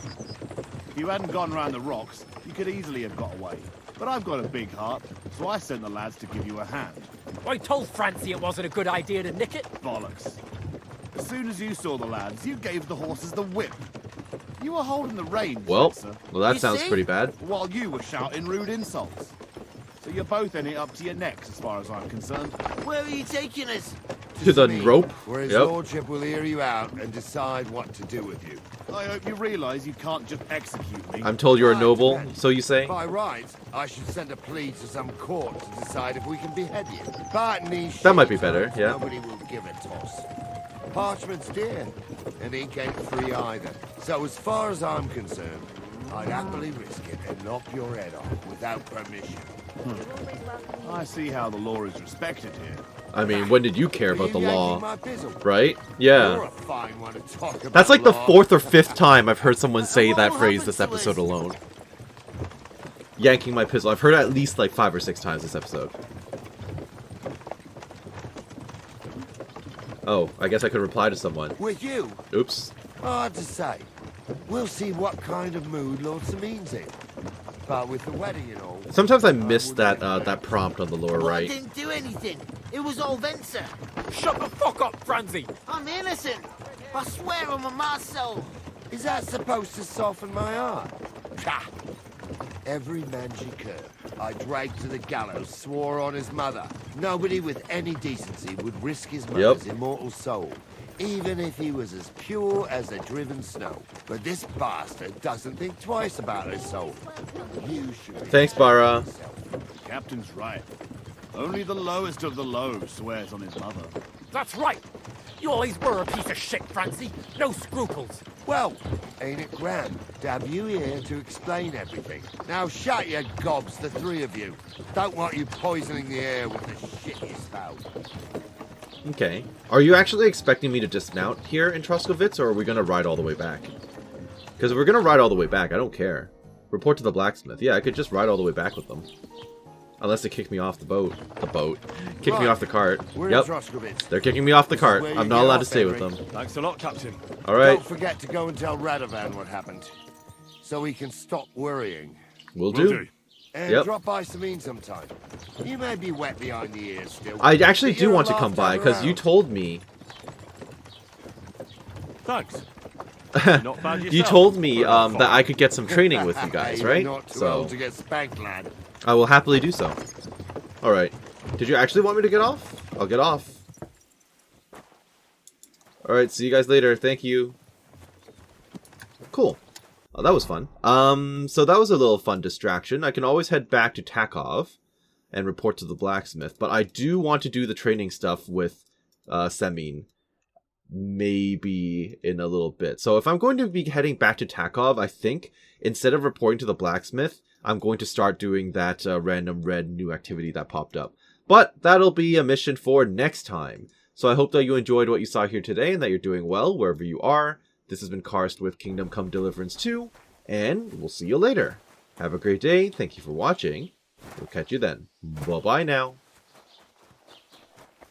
If you hadn't gone round the rocks, you could easily have got away. But I've got a big heart, so I sent the lads to give you a hand. I told Francie it wasn't a good idea to nick it. Bollocks. As soon as you saw the lads, you gave the horses the whip. You were holding the reins, Well, Venza. well, that You sounds see? pretty bad. While you were shouting rude insults. So you're both in it up to your necks, as far as I'm concerned. Where are you taking us? To the Semine, rope? Where his Yep. lordship will hear you out and decide what to do with you. I hope you realise you can't just execute me. I'm told you're a noble, so you say? By rights, I should send a plea to some court to decide if we can behead you. But in these That might be shitty better, times, yeah. Nobody will give a toss. Parchment's dear, and ink ain't free either. So as far as I'm concerned, I'd happily risk it and knock your head off without permission. I see how the law is respected here. I mean, when did you care about the Are you law? yanking my pizzle? Right? You're Yeah. a fine one to talk about That's like the law. 4th or 5th time I've heard someone say that phrase this episode alone. Yanking my pistol. I've heard it at least like 5 or 6 times this episode. Oh, I guess I could reply to someone. With you? Oops. Hard to say. We'll see what kind of mood Lord Semine's in. But with the wedding and all... Sometimes I miss that that prompt on the lower I right. didn't do anything. It was all Venza. Shut the fuck up, Francie. I'm innocent. I swear on my soul. Is that supposed to soften my heart? Pah! Every man she could, I dragged to the gallows, swore on his mother. Nobody with any decency would risk his mother's immortal soul, even if he was as pure as the driven snow. But this bastard doesn't think twice about his soul. You should be... Thanks, Bara. Captain's right. Only the lowest of the low swears on his mother. That's right. You always were a piece of shit, Francie. No scruples. Well, ain't it grand to have you here to explain everything? Now shut your gobs, the three of you. Don't want you poisoning the air with the shit you spout. Okay. Are you actually expecting me to dismount here in Troskovitz, or are we going to ride all the way back? Because if we're going to ride all the way back, I don't care. Report to the blacksmith. Yeah, I could just ride all the way back with them. Unless they kick me off the boat. The boat. Kick me off the cart. We're in Yep. Troskovitz. They're kicking me off the This is cart. where you I'm not get allowed off, to stay with Henry. them. Thanks a lot, Captain. Alright. Don't forget to go and tell Radovan what happened, so he can stop worrying. Will do. And Yep. drop by Semine sometime. You may be wet behind the ears still. I actually but do you're want to allowed come by, have because you around. told me... Thanks. Not bad You yourself. told me that I could get some training with you guys, You're right? not too So old to get spanked, lad. I will happily do so. Alright. Did you actually want me to get off? I'll get off. Alright, see you guys later. Thank you. Cool. Oh, that was fun. So that was a little fun distraction. I can always head back to Takov and report to the blacksmith, but I do want to do the training stuff with Semine. Maybe in a little bit. So if I'm going to be heading back to Takov, I think instead of reporting to the blacksmith, I'm going to start doing that random red new activity that popped up. But that'll be a mission for next time. So I hope that you enjoyed what you saw here today and that you're doing well wherever you are. This has been Karst with Kingdom Come Deliverance 2, and we'll see you later. Have a great day. Thank you for watching. We'll catch you then. Bye-bye now.